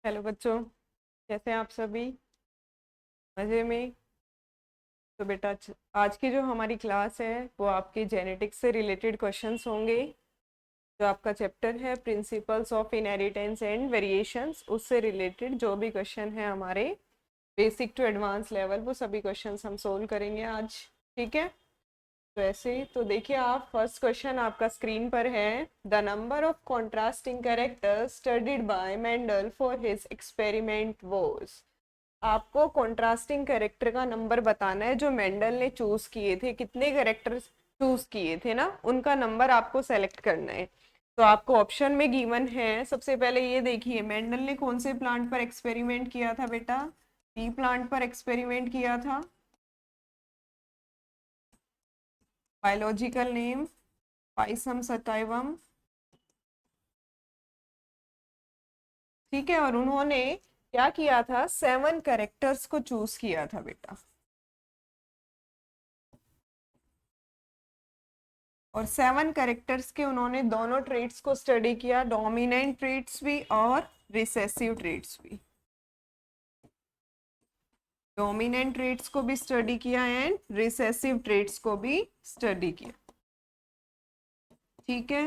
Hello बच्चों, कैसे हैं आप सभी? मज़े में? तो बेटा आज की जो हमारी क्लास है वो आपके जेनेटिक्स से रिलेटेड क्वेश्चंस होंगे। जो आपका चैप्टर है principles of inheritance and variations, उससे रिलेटेड जो भी क्वेश्चन है हमारे बेसिक टू एडवांस लेवल, वो सभी क्वेश्चंस हम सोल्व करेंगे आज। ठीक है, तो ऐसे तो देखिए, आप फर्स्ट क्वेश्चन आपका स्क्रीन पर है। The number of contrasting characters studied by Mendel for his experiment was. आपको कॉन्ट्रास्टिंग कैरेक्टर का नंबर बताना है जो मेंडल ने चूज किए थे। कितने कैरेक्टर चूज किए थे ना, उनका नंबर आपको सेलेक्ट करना है। तो आपको ऑप्शन में गिवन है। सबसे पहले ये देखिए, मेंडल ने कौन से प्लांट पर एक्सपेरिमेंट किया था बेटा? पी प्लांट पर एक्सपेरिमेंट किया था। Biological name Pisum sativum. ठीक है, और उन्होंने क्या किया था? 7 कैरेक्टर्स को चूज किया था बेटा। और 7 कैरेक्टर्स के उन्होंने दोनों ट्रेड्स को स्टडी किया, डोमिनेंट ट्रेड्स भी और रिसेसिव ट्रेड्स भी। डोमिनेंट ट्रेड्स को भी स्टडी किया एंड रिसेसिव ट्रेड्स को भी स्टडी किया। ठीक है,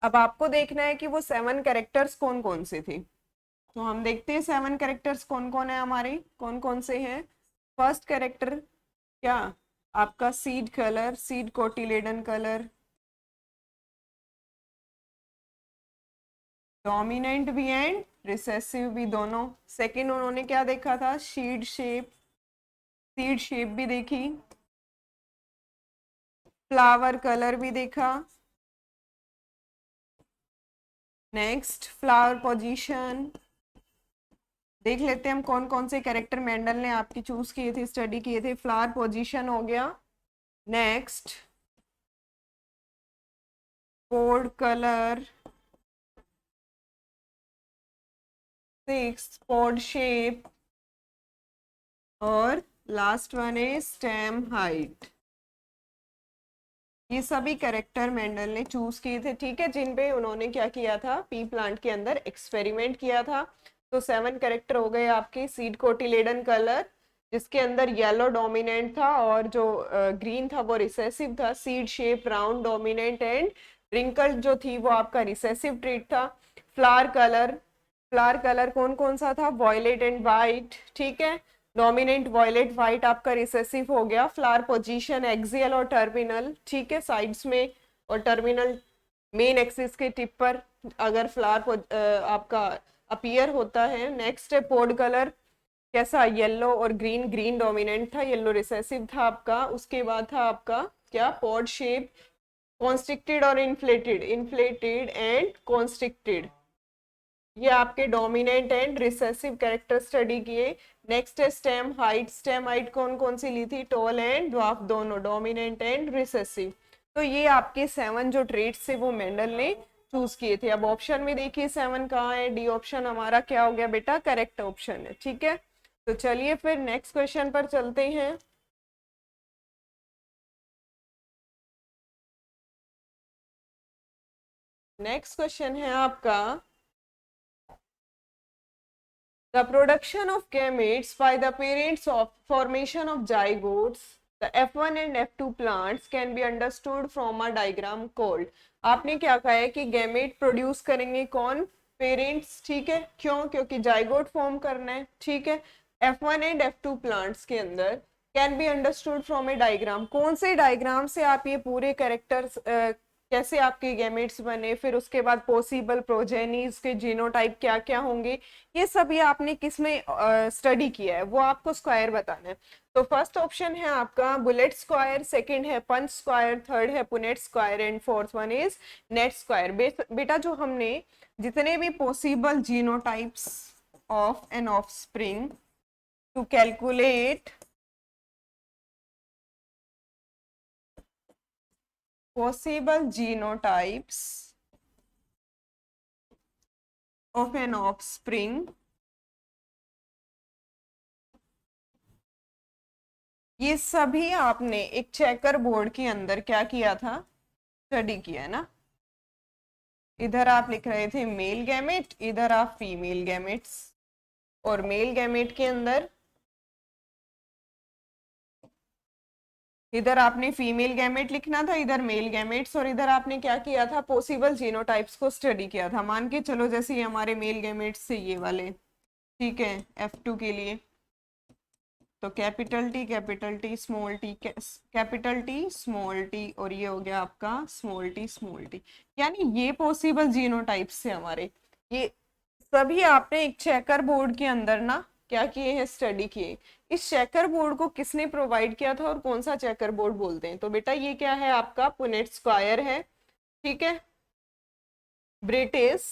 अब आपको देखना है कि वो 7 कैरेक्टर्स कौन कौन से थे। तो हम देखते हैं 7 कैरेक्टर्स कौन कौन है हमारे, कौन कौन से हैं। फर्स्ट कैरेक्टर क्या? आपका seed colour, seed cotyledon colour, dominant भी एंड रिसेसिव भी दोनों। सेकंड उन्होंने क्या देखा था? सीड शेप, सीड शेप भी देखी। फ्लावर कलर भी देखा। Next flower position. देख लेते हैं हम कौन कौन से कैरेक्टर मेंडल ने आपकी चूज किए थे, स्टडी किए थे। फ्लावर पोजीशन हो गया। नेक्स्ट पोड कलर, सिक्स पोड शेप, और लास्ट वन है स्टेम हाइट। ये सभी कैरेक्टर मेंडल ने चूज किए थे। ठीक है, जिन पे उन्होंने क्या किया था? पी प्लांट के अंदर एक्सपेरिमेंट किया था। तो 7 कैरेक्टर हो गए आपके। सीड कोटिलेडन कलर, जिसके अंदर येलो डोमिनेंट था और जो ग्रीन था वो रिसेसिव था। Seed shape round dominant and wrinkle जो थी वो आपका रिसेसिव ट्रेट था। फ्लावर कलर, फ्लावर कलर कौन कौन सा था? Violet and white. ठीक है, डोमिनेंट वॉयलेट वाइट आपका रिसेसिव हो गया। फ्लावर पोजीशन एक्सियल और टर्मिनल, ठीक है, साइड्स में और टर्मिनल मेन एक्सिस के टिप पर अगर फ्लावर आपका अपीयर होता है। नेक्स्ट है पोड कलर, कैसा? येलो और ग्रीन, ग्रीन डोमिनेंट था, येलो रिसेसिव था आपका। उसके बाद था आपका क्या? पॉड शेप, कॉन्स्ट्रिक्टेड और इन्फ्लेटेड, इन्फ्लेटेड एंड कॉन्स्ट्रिक्टेड। ये आपके dominant and recessive character study किए। नेक्स्ट है स्टेम हाइट। स्टेम हाइट कौन कौन सी ली थी? टॉल एंड ड्वार्फ दोनों, डोमिनेंट एंड रिसेसिव। तो ये आपके 7 जो ट्रेड्स थे वो मेंडल ने चूज किए थे। अब ऑप्शन में देखिए 7 कहाँ है? डी ऑप्शन हमारा क्या हो गया बेटा? करेक्ट ऑप्शन है। ठीक है, तो चलिए फिर नेक्स्ट क्वेश्चन पर चलते हैं। नेक्स्ट क्वेश्चन है आपका, the production of gametes by the parents of formation of zygotes, the F1 and F2 plants can be understood from a diagram called। आपने क्या कहा है कि गैमेट प्रोड्यूस करेंगे कौन? पेरेंट्स। ठीक है, क्यों? क्योंकि जाइगोट फॉर्म करना है। ठीक है, F1 एंड F2 प्लांट्स के अंदर can be understood from A diagram. कौन से डायग्राम से आप ये पूरे कैरेक्टर्स कैसे आपके गैमेट्स बने, फिर उसके बाद पॉसिबल प्रोजेनीज के जीनोटाइप क्या क्या होंगे, ये सब ये आपने किस में स्टडी किया है, वो आपको स्क्वायर बताना है। तो फर्स्ट ऑप्शन है आपका बुलेट स्क्वायर, सेकंड है पंच स्क्वायर, थर्ड है Punnett square and fourth one is net square. बेटा जो हमने जितने भी possible genotypes of an offspring to calculate possible genotypes of an offspring, ये सभी आपने एक चेकर बोर्ड के अंदर क्या किया था? स्टडी किया है ना। इधर आप लिख रहे थे मेल गैमेट, इधर आप फीमेल गैमेट्स, और मेल गैमेट के अंदर इधर आपने फीमेल गैमेट लिखना था, इधर मेल गैमेट्स, और इधर आपने क्या किया था, पॉसिबल जीनोटाइप्स को स्टडी किया था। मान के चलो जैसे ये हमारे मेल गैमेट्स से ये वाले, ठीक है, F2 के लिए तो capital T small T, capital T small T, और ये हो गया आपका स्मॉल टी। यानी ये पॉसिबल जीनोटाइप्स से हमारे, ये सभी आपने एक चेकर बोर्ड के अंदर ना क्या किए हैं, स्टडी किए। इस चेकर बोर्ड को किसने प्रोवाइड किया था और कौन सा चेकर बोर्ड बोलते हैं? तो बेटा ये क्या है, आपका पुनेट स्क्वायर है, ठीक है, British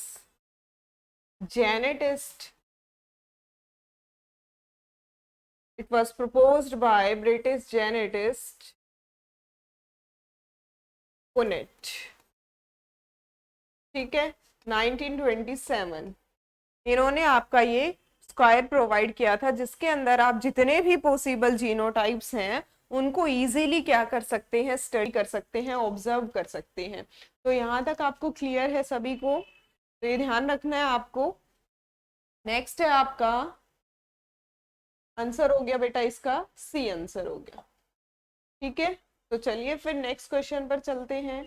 geneticist, it was proposed by British genetist Punnett, ठीक है, 1927 इन्होंने आपका ये स्क्वायर प्रोवाइड किया था, जिसके अंदर आप जितने भी पॉसिबल जीनोटाइप्स हैं उनको इजीली क्या कर सकते हैं, स्टडी कर सकते हैं, ऑब्जर्व कर सकते हैं। तो यहाँ तक आपको क्लियर है सभी को? तो ये ध्यान रखना है आपको। नेक्स्ट है आपका आंसर हो गया बेटा, इसका सी आंसर हो गया, ठीक है। तो चलिए फिर नेक्स्ट क्वेश्चन पर चलते हैं।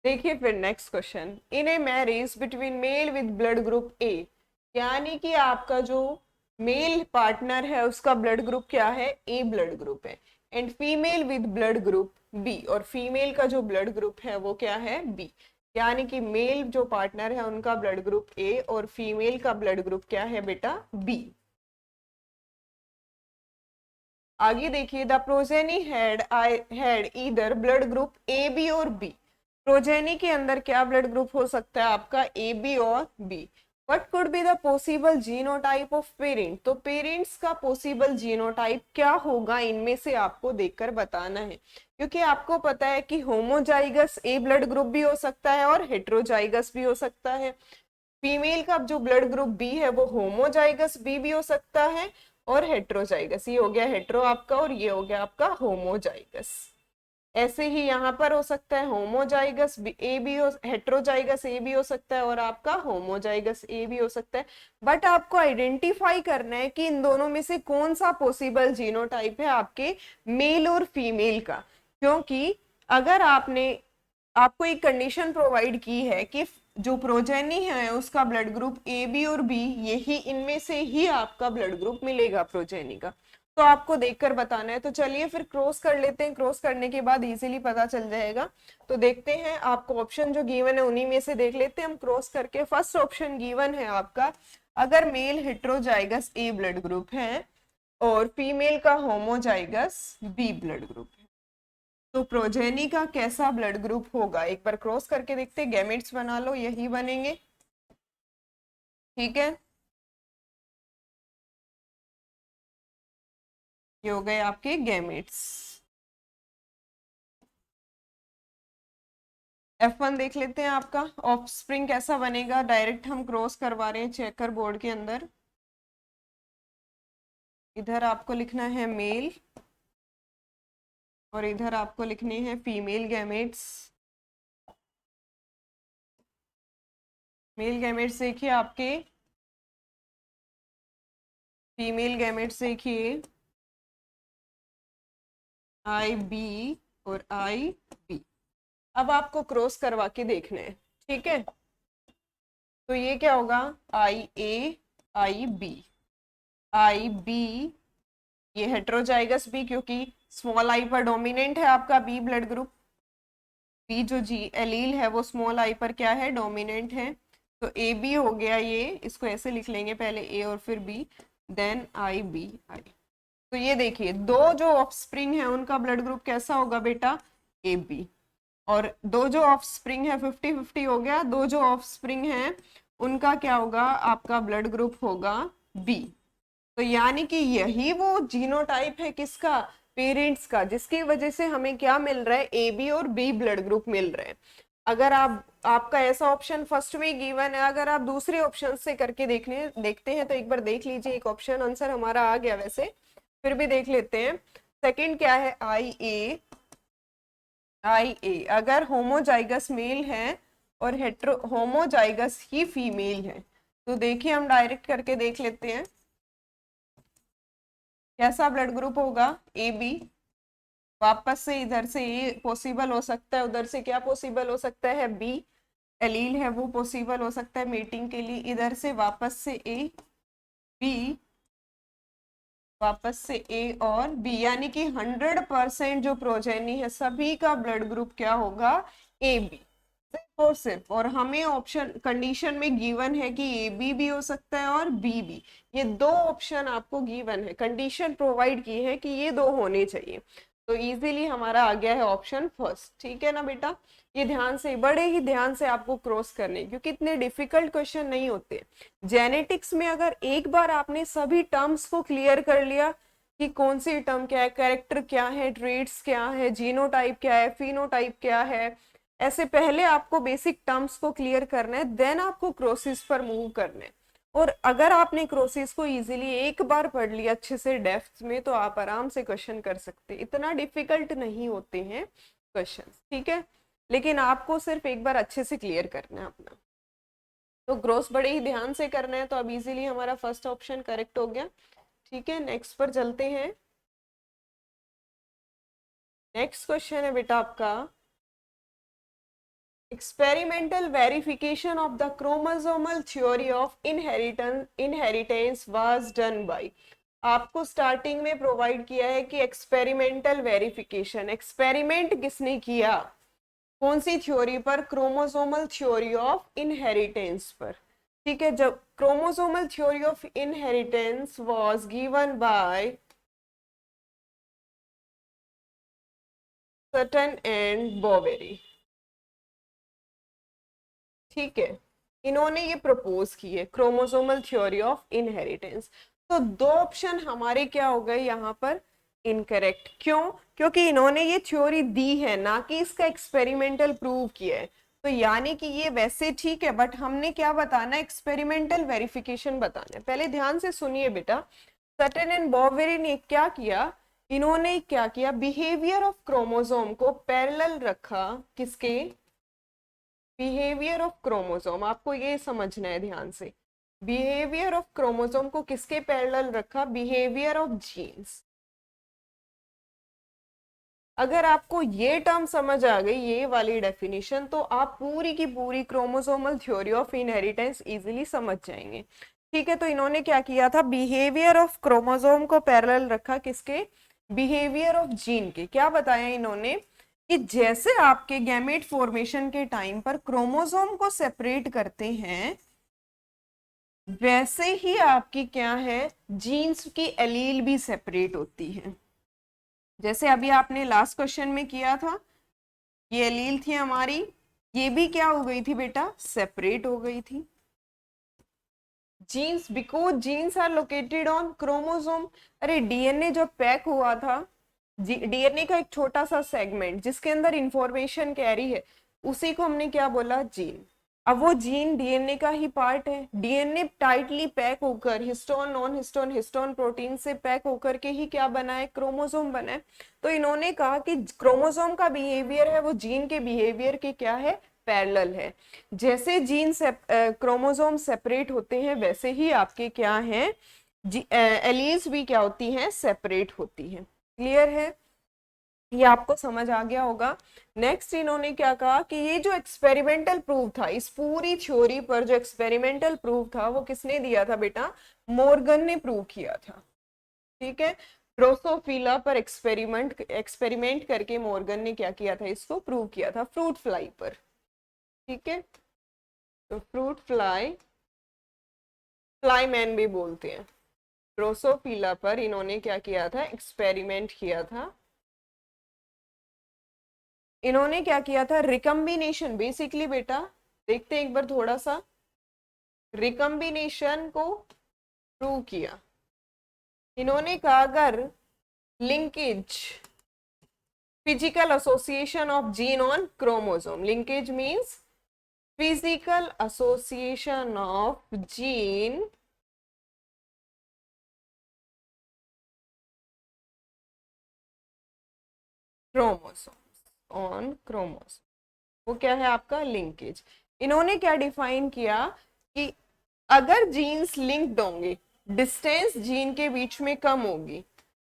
देखिए फिर next question, in a marriage between mail with blood group ए, यानी कि आपका जो मेल पार्टनर है उसका ब्लड ग्रुप क्या है, ए ब्लड ग्रुप है, and female with blood group B, और फीमेल का जो ब्लड ग्रुप है वो क्या है, बी। यानी कि मेल जो पार्टनर है उनका ब्लड ग्रुप ए और फीमेल का ब्लड ग्रुप क्या है बेटा, बी। आगे देखिए, the progeny had either blood group A B और बी, प्रोजेनी के अंदर क्या ब्लड ग्रुप हो सकता है आपका, ए बी और B. What could be the possible genotype of parent, तो पेरेंट्स का पॉसिबल जीनोटाइप क्या होगा, इनमें से आपको देखकर बताना है, क्योंकि आपको पता है कि होमोजाइगस ए ब्लड ग्रुप भी हो सकता है और हेट्रोजाइगस भी हो सकता है। फीमेल का जो ब्लड ग्रुप बी है वो होमोजाइगस बी भी हो सकता है और हेट्रोजाइगस, ये हो गया हेट्रो आपका और ये हो गया आपका होमोजाइगस। ऐसे ही यहाँ पर हो सकता है होमोजाइगस ए भी हो, हेट्रोजाइगस ए भी हो सकता है और आपका होमोजाइगस ए भी हो सकता है। बट आपको आइडेंटिफाई करना है कि इन दोनों में से कौन सा पॉसिबल जीनोटाइप है आपके मेल और फीमेल का, क्योंकि अगर आपने आपको एक कंडीशन प्रोवाइड की है कि जो प्रोजेनी है उसका ब्लड ग्रुप ए बी और बी, यही इनमें से ही आपका ब्लड ग्रुप मिलेगा प्रोजेनी का, तो आपको देखकर बताना है। तो चलिए फिर क्रॉस कर लेते हैं, क्रॉस करने के बाद इजीली पता चल जाएगा। तो देखते हैं आपको ऑप्शन जो गिवन है उन्हीं में से देख लेते हैं हम क्रॉस करके। फर्स्ट ऑप्शन गिवन है आपका, अगर मेल हेट्रोजाइगस ए ब्लड ग्रुप है और फीमेल का होमोजाइगस बी ब्लड ग्रुप है, तो प्रोजेनी का कैसा ब्लड ग्रुप होगा, एक बार क्रॉस करके देखते हैं। गैमेट्स बना लो, यही बनेंगे, ठीक है। ये हो गए आपके गैमेट्स। F1 देख लेते हैं आपका ऑफस्प्रिंग कैसा बनेगा, डायरेक्ट हम क्रॉस करवा रहे हैं चेकर बोर्ड के अंदर। इधर आपको लिखना है मेल और इधर आपको लिखने हैं फीमेल गैमेट्स। मेल गैमेट्स देखिए आपके, फीमेल गैमेट्स देखिए आई बी और आई बी। अब आपको क्रॉस करवा के देखना है, ठीक है। तो ये क्या होगा, आई ए आई बी, आई बी, ये हेट्रोजाइगस बी क्योंकि स्मॉल आई पर डोमिनेंट है आपका बी ब्लड ग्रुप, बी जो जी एलील है वो स्मॉल आई पर क्या है, डोमिनेंट है। तो ए बी हो गया, ये इसको ऐसे लिख लेंगे, पहले ए और फिर B, then I B I. तो ये देखिए दो जो ऑफस्प्रिंग है उनका ब्लड ग्रुप कैसा होगा बेटा, ए बी, और दो जो ऑफस्प्रिंग है 50-50 हो गया, दो जो ऑफस्प्रिंग है उनका क्या होगा, आपका ब्लड ग्रुप होगा बी। तो यानी कि यही वो जीनोटाइप है किसका, पेरेंट्स का, जिसकी वजह से हमें क्या मिल रहा है, ए बी और बी ब्लड ग्रुप मिल रहे हैं। अगर आप आपका ऐसा ऑप्शन फर्स्ट में गिवन है, अगर आप दूसरे ऑप्शन से करके देखते हैं तो एक बार देख लीजिए। एक ऑप्शन आंसर हमारा आ गया वैसे, फिर भी देख लेते हैं। सेकंड क्या है, आई ए अगर होमोजाइगस मेल है और हेट्रो होमोजाइगस ही फीमेल है, तो देखिए हम डायरेक्ट करके देख लेते हैं कैसा ब्लड ग्रुप होगा। ए बी, वापस से इधर से ए पॉसिबल हो सकता है, उधर से क्या पॉसिबल हो सकता है, बी एलील है वो पॉसिबल हो सकता है मेटिंग के लिए, इधर से वापस से ए बी, वापस से ए और बी, यानी कि 100% जो प्रोजेनी है सभी का ब्लड ग्रुप क्या होगा, ए बी, सिर्फ और सिर्फ। और हमें ऑप्शन कंडीशन में गिवन है कि ए बी भी हो सकता है और बी भी, ये दो ऑप्शन आपको गिवन है, कंडीशन प्रोवाइड की है कि ये दो होने चाहिए। तो इजीली हमारा आ गया है ऑप्शन फर्स्ट, ठीक है ना बेटा। ये ध्यान से, बड़े ही ध्यान से आपको क्रॉस करने, क्योंकि इतने डिफिकल्ट क्वेश्चन नहीं होते। जेनेटिक्स में अगर एक बार आपने सभी टर्म्स को क्लियर कर लिया कि कौन सी टर्म क्या है, कैरेक्टर क्या है, ट्रेड्स क्या है, जीनोटाइप क्या है, फिनोटाइप क्या है, ऐसे पहले आपको बेसिक टर्म्स को क्लियर करना है, देन आपको क्रोसिस पर मूव करना है। और अगर आपने क्रोसिस को इजीली एक बार पढ़ लिया अच्छे से डेप्थ में, तो आप आराम से क्वेश्चन कर सकते, इतना डिफिकल्ट नहीं होते हैं क्वेश्चन, ठीक है। लेकिन आपको सिर्फ एक बार अच्छे से क्लियर करना है अपना, तो ग्रोस बड़े ही ध्यान से करना है। तो अब इजीली हमारा फर्स्ट ऑप्शन करेक्ट हो गया, ठीक है। नेक्स्ट पर चलते हैं। नेक्स्ट क्वेश्चन है बेटा आपका, experimental verification of the chromosomal theory of inheritance was done by। आपको स्टार्टिंग में प्रोवाइड किया है कि एक्सपेरिमेंटल वेरिफिकेशन, एक्सपेरिमेंट किसने किया, कौन सी थ्योरी पर, क्रोमोसोमल थ्योरी ऑफ इनहेरिटेंस पर, ठीक है। जब chromosomal theory of inheritance was given by Sutton and Boveri, ठीक है, इन्होंने ये प्रपोज की है क्रोमोसोमल थ्योरी ऑफ इनहेरिटेंस। तो दो ऑप्शन हमारे क्या हो गए यहाँ पर, इनकरेक्ट। क्यों, क्योंकि इन्होंने ये थ्योरी दी है, ना कि इसका एक्सपेरिमेंटल प्रूव किया है। तो यानी कि ये वैसे ठीक है, बट हमने क्या बताना है, एक्सपेरिमेंटल वेरिफिकेशन बताना है। पहले ध्यान से सुनिए बेटा, सटन एंड बॉवेरी ने क्या किया, इन्होंने क्या किया, बिहेवियर ऑफ क्रोमोसोम को पैरेलल रखा, किसके, बिहेवियर ऑफ क्रोमोसोम, आपको ये समझना है ध्यान से, बिहेवियर ऑफ क्रोमोसोम को किसके पैरेलल रखा, बिहेवियर ऑफ जीन्स। अगर आपको ये टर्म समझ आ गई, ये वाली डेफिनेशन, तो आप पूरी की पूरी chromosomal theory of inheritance easily समझ जाएंगे, ठीक है। तो इन्होंने क्या किया था, बिहेवियर ऑफ क्रोमोसोम को पैरेलल रखा, किसके, बिहेवियर ऑफ जीन के। क्या बताया इन्होंने कि जैसे आपके गैमेट फॉर्मेशन के टाइम पर क्रोमोसोम को सेपरेट करते हैं, वैसे ही आपकी क्या है, जीन्स की एलील भी सेपरेट होती है। जैसे अभी आपने लास्ट क्वेश्चन में किया था, ये एलील थी हमारी, ये भी क्या हो गई थी बेटा, सेपरेट हो गई थी। Genes, because genes are located on chromosome. अरे डीएनए जब पैक हुआ था, डीएनए का एक छोटा सा सेगमेंट जिसके अंदर इंफॉर्मेशन कैरी है, उसी को हमने क्या बोला, जीन। अब वो जीन डीएनए का ही पार्ट है, डीएनए टाइटली पैक होकर histone, non histone, histone protein से पैक होकर के ही क्या बना है, क्रोमोसोम बना है। तो इन्होंने कहा कि क्रोमोसोम का बिहेवियर है वो जीन के बिहेवियर के क्या है, पैरेलल है। जैसे जीन क्रोमोसोम सेपरेट होते हैं, वैसे ही आपके क्या हैं, एलील्स भी क्या होती हैं, सेपरेट होती हैं। क्लियर है, ये आपको समझ आ गया होगा। नेक्स्ट इन्होंने क्या कहा कि ये जो एक्सपेरिमेंटल प्रूफ था, इस पूरी थ्योरी पर जो एक्सपेरिमेंटल प्रूफ था, वो किसने दिया था बेटा, मॉर्गन ने प्रूव किया था, ठीक है। ड्रोसोफिला पर एक्सपेरिमेंट करके मॉर्गन ने क्या किया था, इसको प्रूव किया था फ्रूट फ्लाई पर, ठीक है। तो फ्रूट फ्लाई, फ्लाई मैन भी बोलते हैं, ड्रोसोफिला पर इन्होंने क्या किया था, एक्सपेरिमेंट किया था। इन्होंने क्या किया था, रिकम्बिनेशन, बेसिकली बेटा देखते हैं एक बार थोड़ा सा, रिकम्बिनेशन को प्रूव किया। इन्होंने कहा अगर linkage Physical association of gene on chromosome. Linkage means physical association of gene chromosomes on chromosome. वो क्या है आपका लिंकेज। इन्होंने क्या डिफाइन किया कि अगर जीन्स लिंक्ड होंगे, डिस्टेंस जीन के बीच में कम होगी,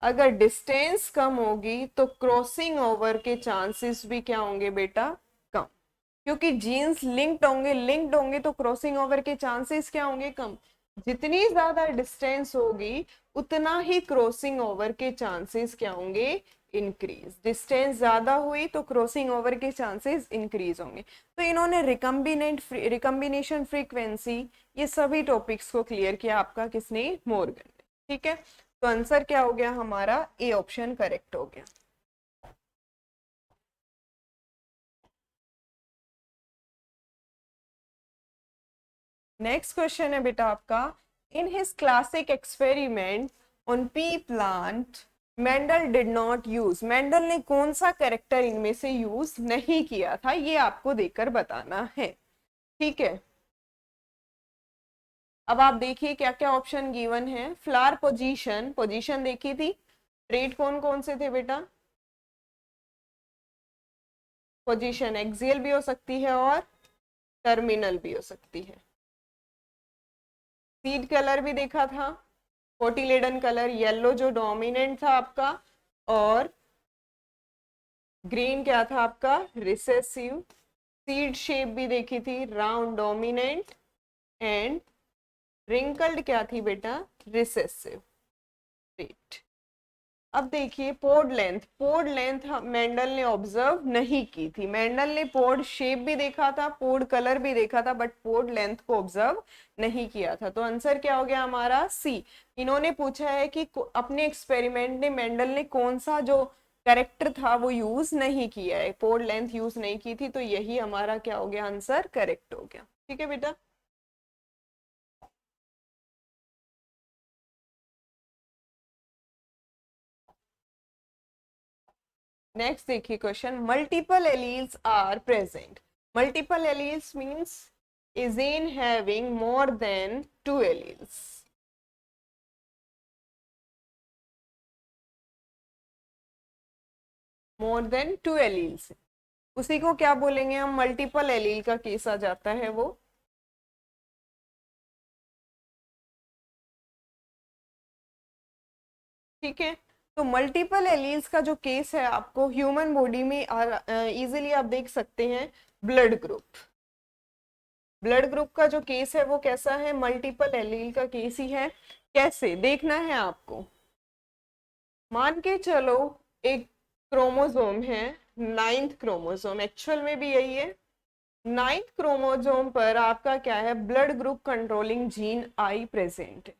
अगर डिस्टेंस कम होगी तो क्रॉसिंग ओवर के चांसेस भी क्या होंगे बेटा, कम। क्योंकि जीन्स लिंक्ड होंगे तो क्रॉसिंग ओवर के चांसेस क्या होंगे, कम। जितनी ज्यादा डिस्टेंस होगी उतना ही क्रॉसिंग ओवर के चांसेस क्या होंगे, इंक्रीज। डिस्टेंस ज्यादा हुई तो क्रॉसिंग ओवर के चांसेस इंक्रीज होंगे। तो इन्होंने रिकम्बिनेशन फ्रीक्वेंसी, ये सभी टॉपिक्स को क्लियर किया आपका किसने, मॉर्गन ने। ठीक है, तो आंसर क्या हो गया हमारा, ए ऑप्शन करेक्ट हो गया। नेक्स्ट क्वेश्चन है बेटा आपका, in his classic experiment on P plant Mendel did not use. Mendel ने कौन सा कैरेक्टर इनमें से यूज नहीं किया था, ये आपको देकर बताना है। ठीक है, अब आप देखिए क्या क्या ऑप्शन गिवन है। फ्लावर पोजीशन देखी थी, ट्रेट कौन कौन से थे बेटा, पोजीशन एक्सियल भी हो सकती है और टर्मिनल भी हो सकती है। सीड कलर भी देखा था, कोटिलेडन कलर येलो जो डोमिनेंट था आपका, और ग्रीन क्या था आपका, रिसेसिव। सीड शेप भी देखी थी, राउंड डोमिनेंट, एंड रिंकल्ड क्या थी बेटा, रिसेसिव। रेट। अब देखिए पोड लेंथ मेंडल ने ऑब्जर्व नहीं की थी। मेंडल ने पोड शेप भी देखा था, पोड कलर भी देखा था, बट पोड लेंथ को ऑब्जर्व नहीं किया था। तो आंसर क्या हो गया हमारा, सी। इन्होंने पूछा है कि अपने एक्सपेरिमेंट में मेंडल ने कौन सा जो कैरेक्टर था वो यूज नहीं किया है, पोड लेंथ यूज नहीं की थी, तो यही हमारा क्या हो गया, आंसर करेक्ट हो गया। ठीक है बेटा। नेक्स्ट देखिए question, multiple alleles are present. Multiple alleles means a gene having more than 2 alleles. more than 2 alleles, उसी को क्या बोलेंगे हम, मल्टीपल एलील का केस आ जाता है वो। ठीक है, तो मल्टीपल एलील्स का जो केस है आपको ह्यूमन बॉडी में इजीली आप देख सकते हैं। ब्लड ग्रुप का जो केस है वो कैसा है, मल्टीपल एलील का केस ही है। कैसे देखना है आपको, मान के चलो एक क्रोमोसोम है, 9th क्रोमोसोम, एक्चुअल में भी यही है। 9th क्रोमोसोम पर आपका क्या है, blood group controlling gene I present है।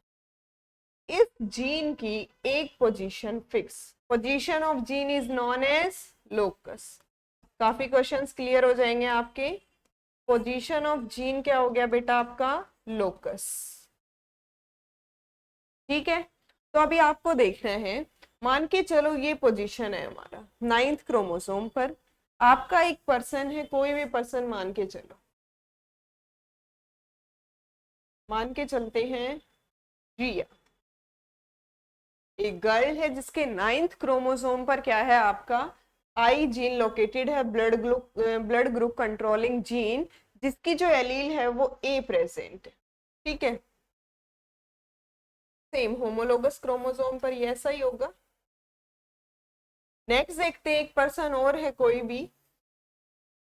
इस जीन की एक position fix, position of gene is known as locus. काफी क्वेश्चंस क्लियर हो जाएंगे आपके। पोजीशन ऑफ जीन क्या हो गया बेटा आपका, लोकस। ठीक है, तो अभी आपको देखना है, मान के चलो ये पोजीशन है हमारा 9th क्रोमोसोम पर, आपका एक पर्सन है, कोई भी पर्सन मान के चलो, मान के चलते हैं रिया। एक गर्ल है जिसके 9th क्रोमोसोम पर क्या है आपका, आई जीन लोकेटेड है, ब्लड ग्रुप कंट्रोलिंग जीन, जिसकी जो एलील है वो ए प्रेजेंट है। ठीक है, सेम होमोलोगस क्रोमोसोम पर ये ऐसा ही होगा। नेक्स्ट देखते हैं, एक पर्सन और है कोई भी,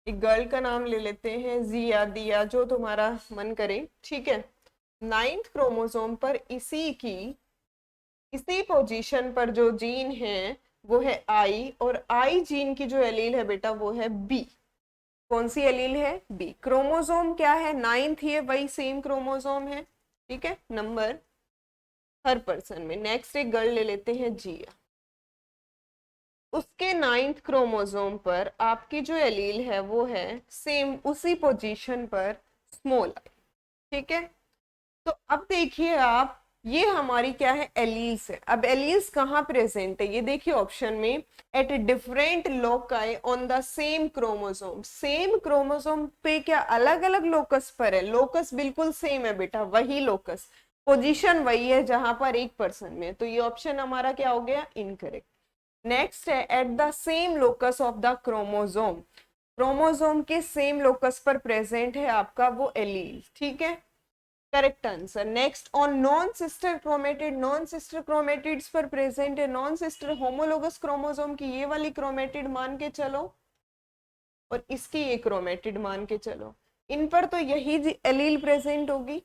एक गर्ल का नाम ले लेते हैं, जिया, दिया, जो तुम्हारा मन करे। ठीक है, 9th क्रोमोसोम पर इसी पोजीशन पर जो जीन है वो है आई, और आई जीन की जो एलील है बेटा वो है बी। कौन सी एलील है, बी। क्रोमोसोम क्या है, 9th ही है, वही सेम क्रोमोसोम है। ठीक है, नंबर हर पर्सन में। नेक्स्ट एक गर्ल ले लेते हैं जिया, उसके 9th क्रोमोसोम पर आपकी जो एलील है वो है सेम उसी पोजीशन पर स्मॉल आई। ठीक है, तो अब देखिए आप, ये हमारी क्या है, एलील्स है। अब एलील्स कहाँ प्रेजेंट है, ये देखिए ऑप्शन में, at different loci on the same chromosome. Same chromosome पे क्या अलग अलग लोकस पर है, लोकस बिल्कुल सेम है बेटा, वही लोकस, पोजीशन वही है जहां पर एक पर्सन में, तो ये ऑप्शन हमारा क्या हो गया, इनकरेक्ट। नेक्स्ट है at the same locus of the chromosome, chromosome के सेम लोकस पर प्रेजेंट है आपका वो एलील, ठीक है, correct answer. Next on non sister chromatid, non sister chromatids पर प्रेजेंट है, नॉन सिस्टर होमोलोगस क्रोमोसोम की ये वाली क्रोमेटिड मान के चलो, और इसकी ये क्रोमेटिड मान के चलो, इन पर तो यही एलील प्रेजेंट होगी,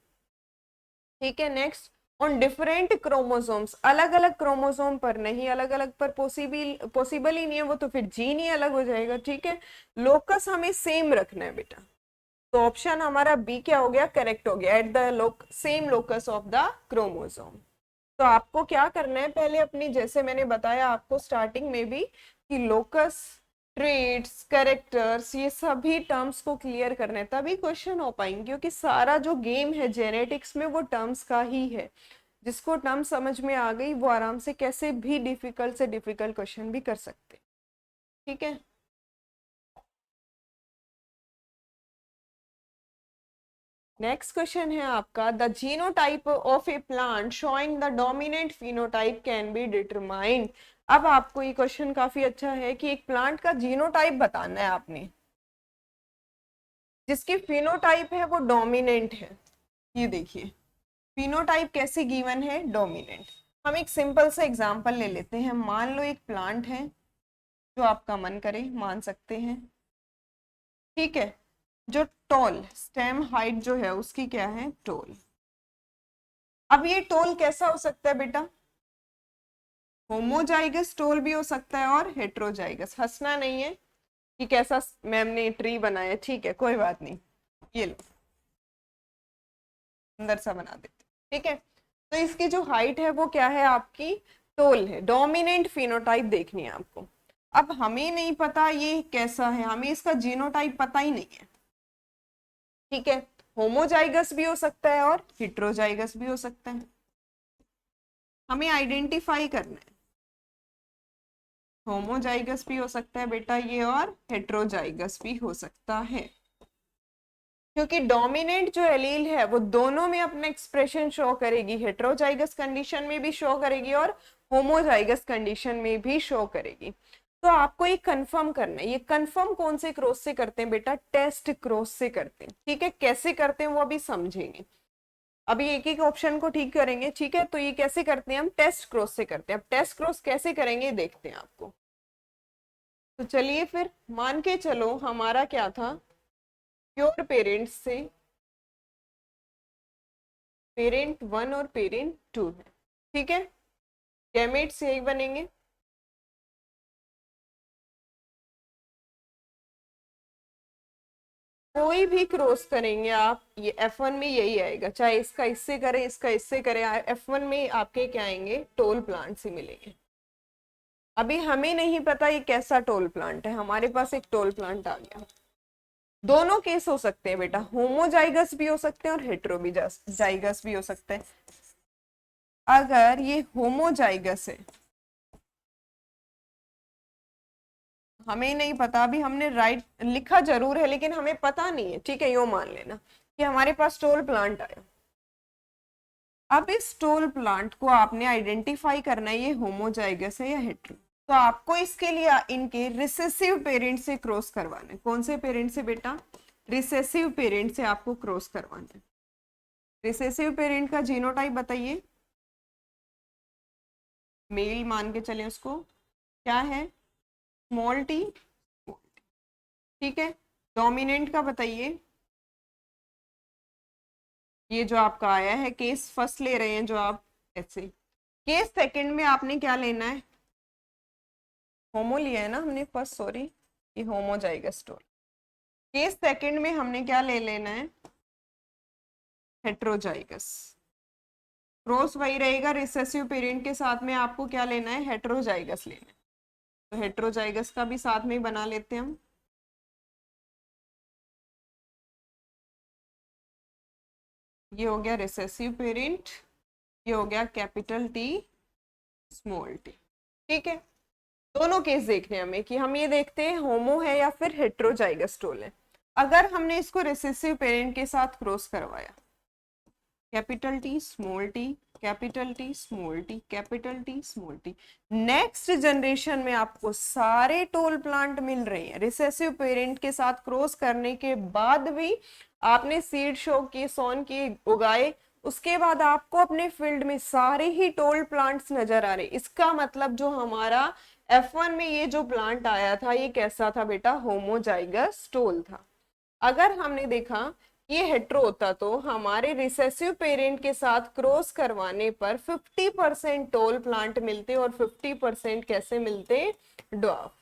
ठीक है। नेक्स्ट ऑन डिफरेंट क्रोमोसोम्स, अलग अलग क्रोमोसोम पर नहीं, अलग अलग पर पॉसिबल ही नहीं है, वो तो फिर जीन ही अलग हो जाएगा, ठीक है। लोकस हमें सेम रखना है बेटा, तो ऑप्शन हमारा बी क्या हो गया, करेक्ट हो गया, at the same locus of the chromosome. तो आपको क्या करना है, पहले अपनी, जैसे मैंने बताया आपको स्टार्टिंग में भी, कि लोकस, ट्रेड्स, कैरेक्टर्स, ये सभी टर्म्स को क्लियर करना है, तभी क्वेश्चन हो पाएंगे, क्योंकि सारा जो गेम है जेनेटिक्स में वो टर्म्स का ही है। जिसको टर्म समझ में आ गई वो आराम से कैसे भी डिफिकल्ट से डिफिकल्ट क्वेश्चन भी कर सकते, ठीक है। नेक्स्ट क्वेश्चन है आपका, the genotype of A plant showing the dominant phenotype can be determined. अब आपको ये क्वेश्चन काफी अच्छा है कि एक प्लांट का जीनोटाइप बताना है आपने, जिसकी फिनोटाइप है वो डोमिनेंट है। ये देखिए फिनोटाइप कैसे गिवन है, डोमिनेंट। हम एक सिंपल सा एग्जांपल ले लेते हैं, मान लो एक प्लांट है, जो आपका मन करे मान सकते हैं, ठीक है, जो टॉल, स्टेम हाइट जो है उसकी क्या है, टॉल। अब ये टोल कैसा हो सकता है बेटा, होमोजाइगस टोल भी हो सकता है और हेट्रोजाइगस। हंसना नहीं है कि कैसा मैम ने ट्री बनाया, ठीक है कोई बात नहीं, ये लो सुंदर सा बना देते, ठीक है। तो इसकी जो हाइट है वो क्या है आपकी, टोल है, डोमिनेंट फिनोटाइप देखनी है आपको। अब हमें नहीं पता ये कैसा है, हमें इसका जीनोटाइप पता ही नहीं है, ठीक है। होमोजाइगस भी हो सकता है और हेट्रोजाइगस भी हो सकता है, हमें आइडेंटिफाई करना है। होमोजाइगस भी हो सकता है बेटा ये, और हेट्रोजाइगस भी हो सकता है, क्योंकि डोमिनेंट जो एलील है वो दोनों में अपना एक्सप्रेशन शो करेगी, हेट्रोजाइगस कंडीशन में भी शो करेगी और होमोजाइगस कंडीशन में भी शो करेगी। तो आपको ये कंफर्म करना है, ये कंफर्म कौन से क्रॉस से करते हैं बेटा, टेस्ट क्रॉस से करते हैं, ठीक है। कैसे करते हैं वो अभी समझेंगे, अभी एक एक ऑप्शन को ठीक करेंगे, ठीक है। तो ये कैसे करते हैं, हम टेस्ट क्रॉस से करते हैं। अब टेस्ट क्रॉस कैसे करेंगे देखते हैं आपको। तो चलिए फिर मान के चलो हमारा क्या था, प्योर पेरेंट्स से पेरेंट वन और पेरेंट टू है, ठीक है, गैमेट्स यही बनेंगे। कोई भी क्रॉस करेंगे आप, ये F1 में यही आएगा, चाहे इसका इससे करें इसका इससे करें, F1 में आपके क्या आएंगे, टोल प्लांट्स ही मिलेंगे। अभी हमें नहीं पता ये कैसा टोल प्लांट है, हमारे पास एक टोल प्लांट आ गया। दोनों केस हो सकते हैं बेटा, होमोजाइगस भी हो सकते हैं और हेट्रो भी जाइगस भी हो सकते हैं। अगर ये होमोजाइगस है, हमें नहीं पता, अभी हमने राइट लिखा जरूर है लेकिन हमें पता नहीं है, ठीक है, यो मान लेना कि हमारे पास टोल प्लांट आया। अब इस टोल प्लांट को आपने आइडेंटिफाई करना है ये होमोजाइगस है या हेट्रो। तो आपको इसके लिए इनके रिसेसिव पेरेंट से क्रॉस करवाना है। कौन से पेरेंट से बेटा, रिसेसिव पेरेंट से आपको क्रॉस करवाना है। रिसेसिव पेरेंट का जीनोटाइप बताइए, मेल मान के चले उसको, क्या है, स्मॉल टी, ठीक है। डोमिनेंट का बताइए, ये जो आपका आया है केस फर्स्ट ले रहे हैं जो आप, ऐसे केस सेकंड में आपने क्या लेना है, होमो लिया है ना हमने फर्स्ट, सॉरी ये होमोजाइगस टोल। केस सेकंड में हमने क्या ले लेना है, हेट्रोजाइगस। क्रॉस वही रहेगा, रिसेसिव पेरेंट के साथ में आपको क्या लेना है, हेट्रोजाइगस लेना है। तो हेट्रोजाइगस का भी साथ में ही बना लेते हैं हम। ये हो गया रिसेसिव पेरेंट, ये हो गया कैपिटल टी स्मॉल टी। ठीक है, दोनों केस देखने हमें कि हम ये देखते हैं होमो है या फिर हेट्रोजाइगस टोल है। अगर हमने इसको रिसेसिव पेरेंट के साथ क्रॉस करवाया, capital T small T, capital T small T, capital T small T, next generation में आपको सारे टोल प्लांट मिल रहे हैं रिसेसिव पेरेंट के साथ क्रॉस करने के बाद भी आपने सीड शो की, सोन की, उगाए, उसके बाद आपको अपने फील्ड में सारे ही टोल प्लांट्स नजर आ रहे। इसका मतलब जो हमारा F1 में ये जो प्लांट आया था ये कैसा था बेटा, होमोजाइगस टोल था। अगर हमने देखा ये हेट्रो होता तो हमारे रिसेसिव पेरेंट के साथ क्रॉस करवाने पर 50% टोल प्लांट मिलते और 50% कैसे मिलते, ड्वार्फ।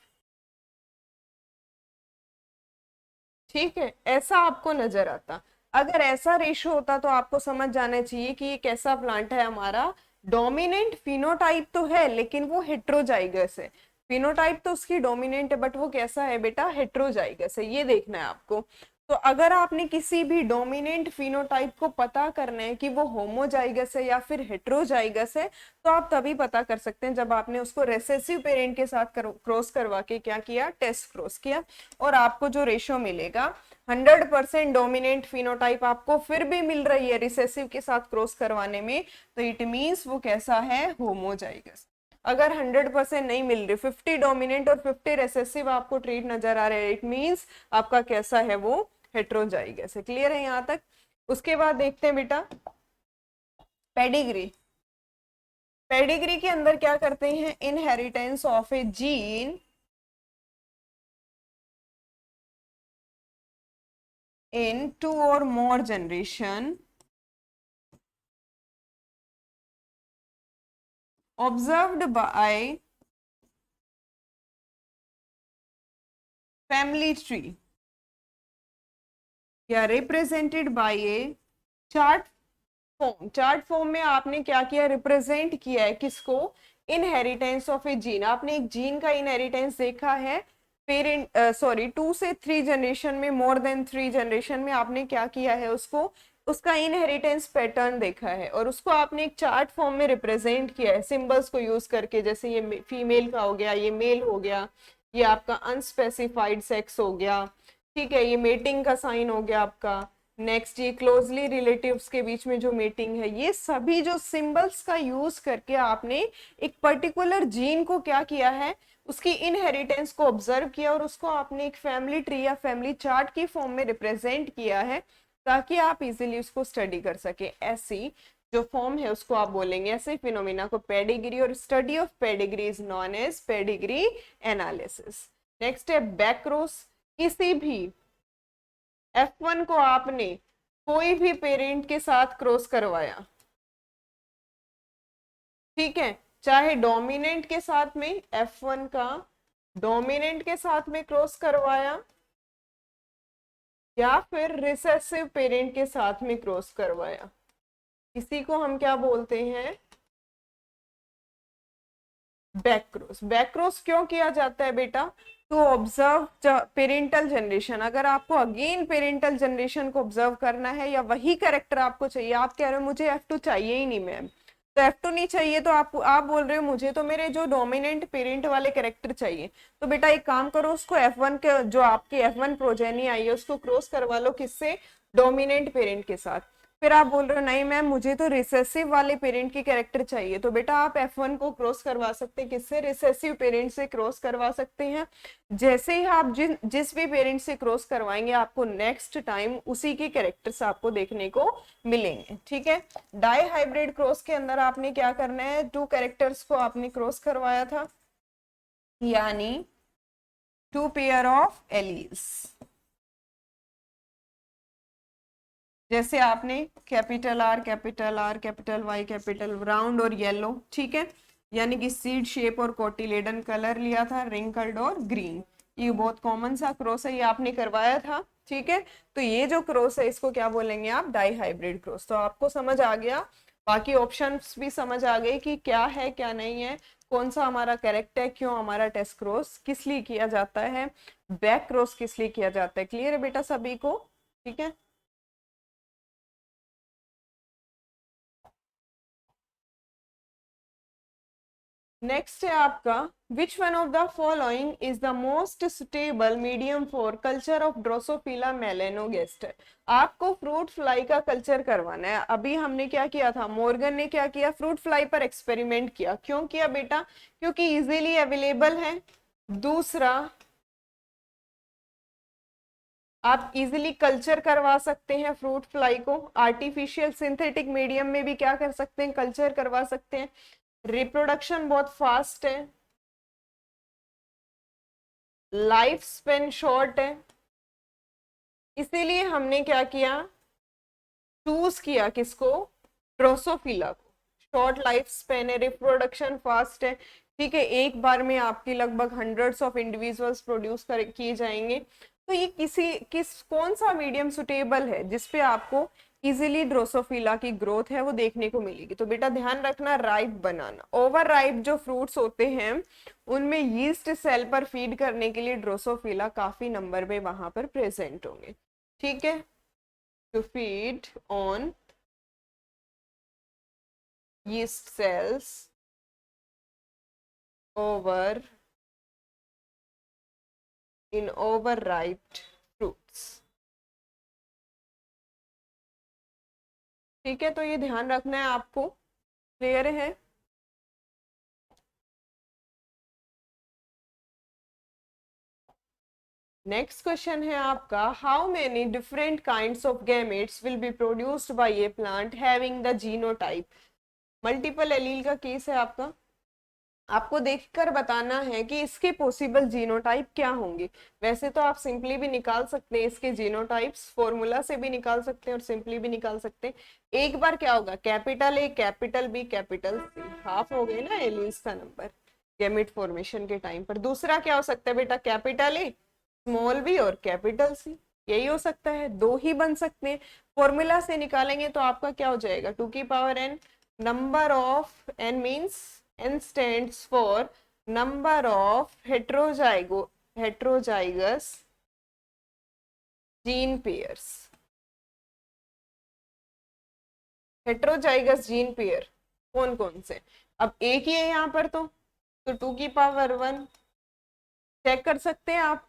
ठीक है, ऐसा आपको नजर आता। अगर ऐसा रेशो होता तो आपको समझ जाना चाहिए कि ये कैसा प्लांट है हमारा, डोमिनेंट फिनोटाइप तो है लेकिन वो हेट्रोजाइगस है। फिनोटाइप तो उसकी डोमिनेंट है बट वो कैसा है बेटा, हेट्रोजाइगस है, ये देखना है आपको। तो अगर आपने किसी भी डोमिनेंट फिनोटाइप को पता करना है कि वो होमोजाइगस है या फिर हेट्रोजाइगस है, तो आप तभी पता कर सकते हैं जब आपने उसको रेसेसिव पेरेंट के साथ क्रॉस करवा के क्या किया, टेस्ट क्रॉस किया, और आपको जो रेशो मिलेगा 100% डोमिनेंट फिनोटाइप आपको फिर भी मिल रही है रिसेसिव के साथ क्रॉस करवाने में, तो इट मींस वो कैसा है, होमोजाइगस। अगर 100% नहीं मिल रही, 50 डोमिनेंट और 50 रेसेसिव आपको ट्रीट नजर आ रहे हैं, इट मींस आपका कैसा है, वो हेट्रोजाइगस है। क्लियर है यहाँ तक? उसके बाद देखते हैं बेटा पेडिग्री। पेडिग्री के अंदर क्या करते हैं, inheritance of a gene in 2 or more generation observed by family tree या represented by a chart form। Chart form में आपने क्या किया, रिप्रेजेंट किया है किसको, इनहेरिटेंस ऑफ ए जीन। आपने एक जीन का इनहेरिटेंस देखा है पेरेंट, सॉरी 2 से 3 जनरेशन में, मोर देन 3 जनरेशन में आपने क्या किया है, उसको, उसका इनहेरिटेंस पैटर्न देखा है और उसको आपने एक चार्ट फॉर्म में रिप्रेजेंट किया है सिंबल्स को यूज करके। जैसे ये फीमेल का हो गया, ये मेल हो गया, ये आपका अनस्पेसिफाइड सेक्स हो गया, ठीक है, ये मेटिंग का साइन हो गया आपका। नेक्स्ट ये क्लोजली रिलेटिव्स के बीच में जो मीटिंग है, ये सभी जो सिंबल्स का यूज करके आपने एक पर्टिकुलर जीन को क्या किया है, उसकी इनहेरिटेंस को ऑब्जर्व किया और उसको आपने एक फैमिली ट्री या फैमिली चार्ट की फॉर्म में रिप्रेजेंट किया है ताकि आप इजीली उसको स्टडी कर सके। ऐसी जो फॉर्म है उसको आप बोलेंगे, ऐसे फिनोमिना को पेडिग्री, और study of pedigree is known as pedigree analysis. Next है बैकक्रॉस। किसी भी F1 को आपने कोई भी पेरेंट के साथ क्रॉस करवाया, ठीक है, चाहे डोमिनेंट के साथ में, F1 का डोमिनेंट के साथ में क्रॉस करवाया या फिर रिसेसिव पेरेंट के साथ में क्रॉस करवाया, इसी को हम क्या बोलते हैं, बैकक्रॉस। बैकक्रॉस क्यों किया जाता है बेटा, टू ऑब्जर्व पेरेंटल जनरेशन। अगर आपको अगेन पेरेंटल जनरेशन को ऑब्जर्व करना है या वही कैरेक्टर आपको चाहिए, आप कह रहे हो मुझे F2 चाहिए ही नहीं मैम, तो F2 नहीं चाहिए तो आप बोल रहे हो मुझे तो मेरे जो डोमिनेंट पेरेंट वाले कैरेक्टर चाहिए, तो बेटा एक काम करो, उसको F1 के जो आपकी F1 प्रोजेनी आई है उसको क्रॉस करवा लो, किससे, डोमिनेंट पेरेंट के साथ। फिर आप बोल रहे हो नहीं मैम मुझे तो रिसेसिव वाले पेरेंट की कैरेक्टर चाहिए, तो बेटा आप F1 को क्रॉस करवा सकते हैं, किससे, रिसेसिव पेरेंट से क्रॉस करवा सकते हैं। जैसे ही आप जिस भी पेरेंट से क्रॉस करवाएंगे आपको नेक्स्ट टाइम उसी के कैरेक्टर्स आपको देखने को मिलेंगे। ठीक है, डाई हाइब्रिड क्रॉस के अंदर आपने क्या करना है, 2 कैरेक्टर्स को आपने क्रॉस करवाया था, यानी 2 पेयर ऑफ एलील्स। जैसे आपने capital R capital R capital Y capital round और येलो, ठीक है, यानी कि सीड शेप और कोटिलेडन कलर लिया था, रिंकल्ड और ग्रीन, ये बहुत कॉमन सा क्रॉस है, ये आपने करवाया था। ठीक है, तो ये जो क्रॉस है इसको क्या बोलेंगे आप, डाई हाइब्रिड क्रॉस। तो आपको समझ आ गया, बाकी ऑप्शंस भी समझ आ गए कि क्या है क्या नहीं है, कौन सा हमारा करेक्ट है, क्यों हमारा टेस्ट क्रॉस किस लिए किया जाता है, बैक क्रॉस किस लिए किया जाता है। क्लियर है बेटा सभी को? ठीक है। नेक्स्ट है आपका, which one of the following is the most suitable medium for culture of Drosophila melanogaster. आपको फ्रूट फ्लाई का कल्चर करवाना है। अभी हमने क्या किया था, मॉर्गन ने क्या किया, फ्रूट फ्लाई पर एक्सपेरिमेंट किया। क्यों किया बेटा, क्योंकि इजीली अवेलेबल है। दूसरा, आप इजीली कल्चर करवा सकते हैं फ्रूट फ्लाई को। आर्टिफिशियल सिंथेटिक मीडियम में भी क्या कर सकते हैं, कल्चर करवा सकते हैं। रिप्रोडक्शन बहुत फास्ट है, लाइफ स्पेन शॉर्ट है। इसीलिए हमने क्या किया, चूज किया किसको, ड्रोसोफिला को। शॉर्ट लाइफ स्पेन है, रिप्रोडक्शन फास्ट है, ठीक है। एक बार में आपकी लगभग हंड्रेड्स ऑफ इंडिविजुअल्स प्रोड्यूस कर किए जाएंगे। तो ये कौन सा मीडियम सुटेबल है जिसपे आपको इजीली ड्रोसोफिला की ग्रोथ है वो देखने को मिलेगी। तो बेटा ध्यान रखना, राइप बनाना। ओवर राइप जो फ्रूट्स होते हैं उनमें यीस्ट सेल पर फीड करने के लिए ड्रोसोफिला काफी नंबर में वहां पर प्रेजेंट होंगे, ठीक है। To feed on yeast cells over in overripe fruits, ठीक है। तो ये ध्यान रखना है आपको, क्लियर है। नेक्स्ट क्वेश्चन है आपका, how many different kinds of gametes will be produced by A plant having the genotype. Multiple allele का केस है आपका, आपको देखकर बताना है कि इसके पॉसिबल जीनोटाइप क्या होंगे। वैसे तो आप सिंपली भी निकाल सकते हैं इसके जीनोटाइप्स, फॉर्मूला से भी निकाल सकते हैं और सिंपली भी निकाल सकते हैं। एक बार क्या होगा, capital A capital B capital C, half हो गए ना एलील्स का नंबर गैमेट फॉर्मेशन के टाइम पर। दूसरा क्या हो सकता है बेटा, कैपिटल ए स्मॉल बी और कैपिटल सी, यही हो सकता है। दो ही बन सकते हैं, फॉर्मूला से निकालेंगे तो आपका क्या हो जाएगा, 2 की power n, number of n means n stands for number of heterozygous gene pairs। Heterozygous gene pair कौन कौन से, अब एक ही है यहाँ पर तो 2 की पावर 1 चेक कर सकते हैं आप,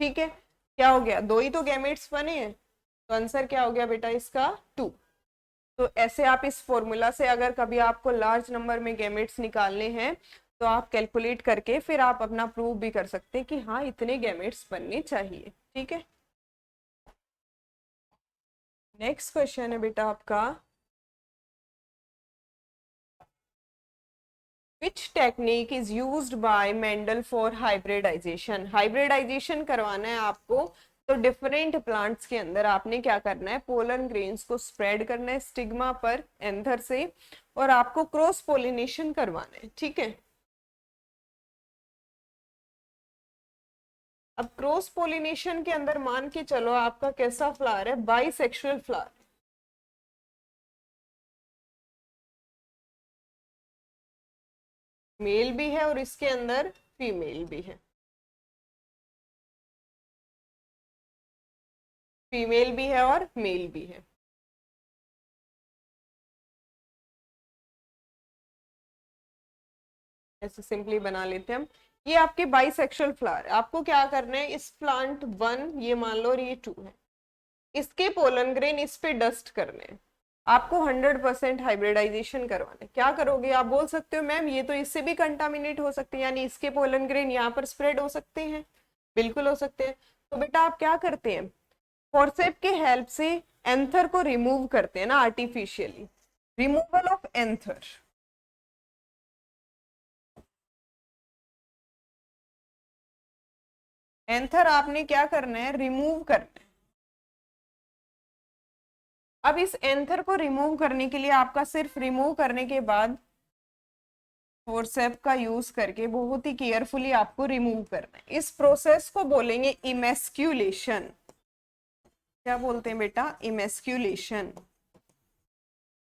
ठीक है। क्या हो गया, दो ही तो गैमेट्स बने हैं, तो आंसर क्या हो गया बेटा इसका 2। तो ऐसे आप इस फॉर्मूला से अगर कभी आपको लार्ज नंबर में गैमेट्स निकालने हैं तो आप कैलकुलेट करके फिर आप अपना प्रूव भी कर सकते हैं कि हाँ इतने गैमेट्स बनने चाहिए, ठीक है। नेक्स्ट क्वेश्चन है बेटा आपका, Which technique is used by Mendel for hybridization? Hybridization करवाना है आपको तो डिफरेंट प्लांट्स के अंदर आपने क्या करना है, पोलन ग्रेन्स को स्प्रेड करना है स्टिग्मा पर एंथर से, और आपको क्रॉस पोलिनेशन करवाना है, ठीक है। अब क्रॉस पोलिनेशन के अंदर मान के चलो आपका कैसा फ्लावर है, बाइसेक्सुअल फ्लावर, मेल भी है और इसके अंदर फीमेल भी है, फीमेल भी है और मेल भी है। ऐसे सिंपली बना लेते हैं हम, ये आपके बाइसेक्सुअल फ्लावर। आपको क्या करना है, इस प्लांट 1 ये मान लो और ये 2 है, इसके पोलन ग्रेन इस पे डस्ट करने हैं। आपको 100% हाइब्रिडाइजेशन करवाना है। क्या करोगे, आप बोल सकते हो मैम ये तो इससे भी कंटामिनेट हो सकते हैं, यानी इसके पोलन ग्रेन यहाँ पर स्प्रेड हो सकते हैं, बिल्कुल हो सकते हैं। तो बेटा आप क्या करते हैं, फॉर्सेप के हेल्प से एंथर को रिमूव करते हैं ना artificially, removal of anther. Anther आपने क्या करना है, रिमूव करना है। अब इस एंथर को रिमूव करने के लिए आपका सिर्फ रिमूव करने के बाद फोर्सेप का यूज करके बहुत ही केयरफुली आपको रिमूव करना है। इस प्रोसेस को बोलेंगे इमेस्क्यूलेशन। क्या बोलते हैं बेटा, इमेस्क्यूलेशन।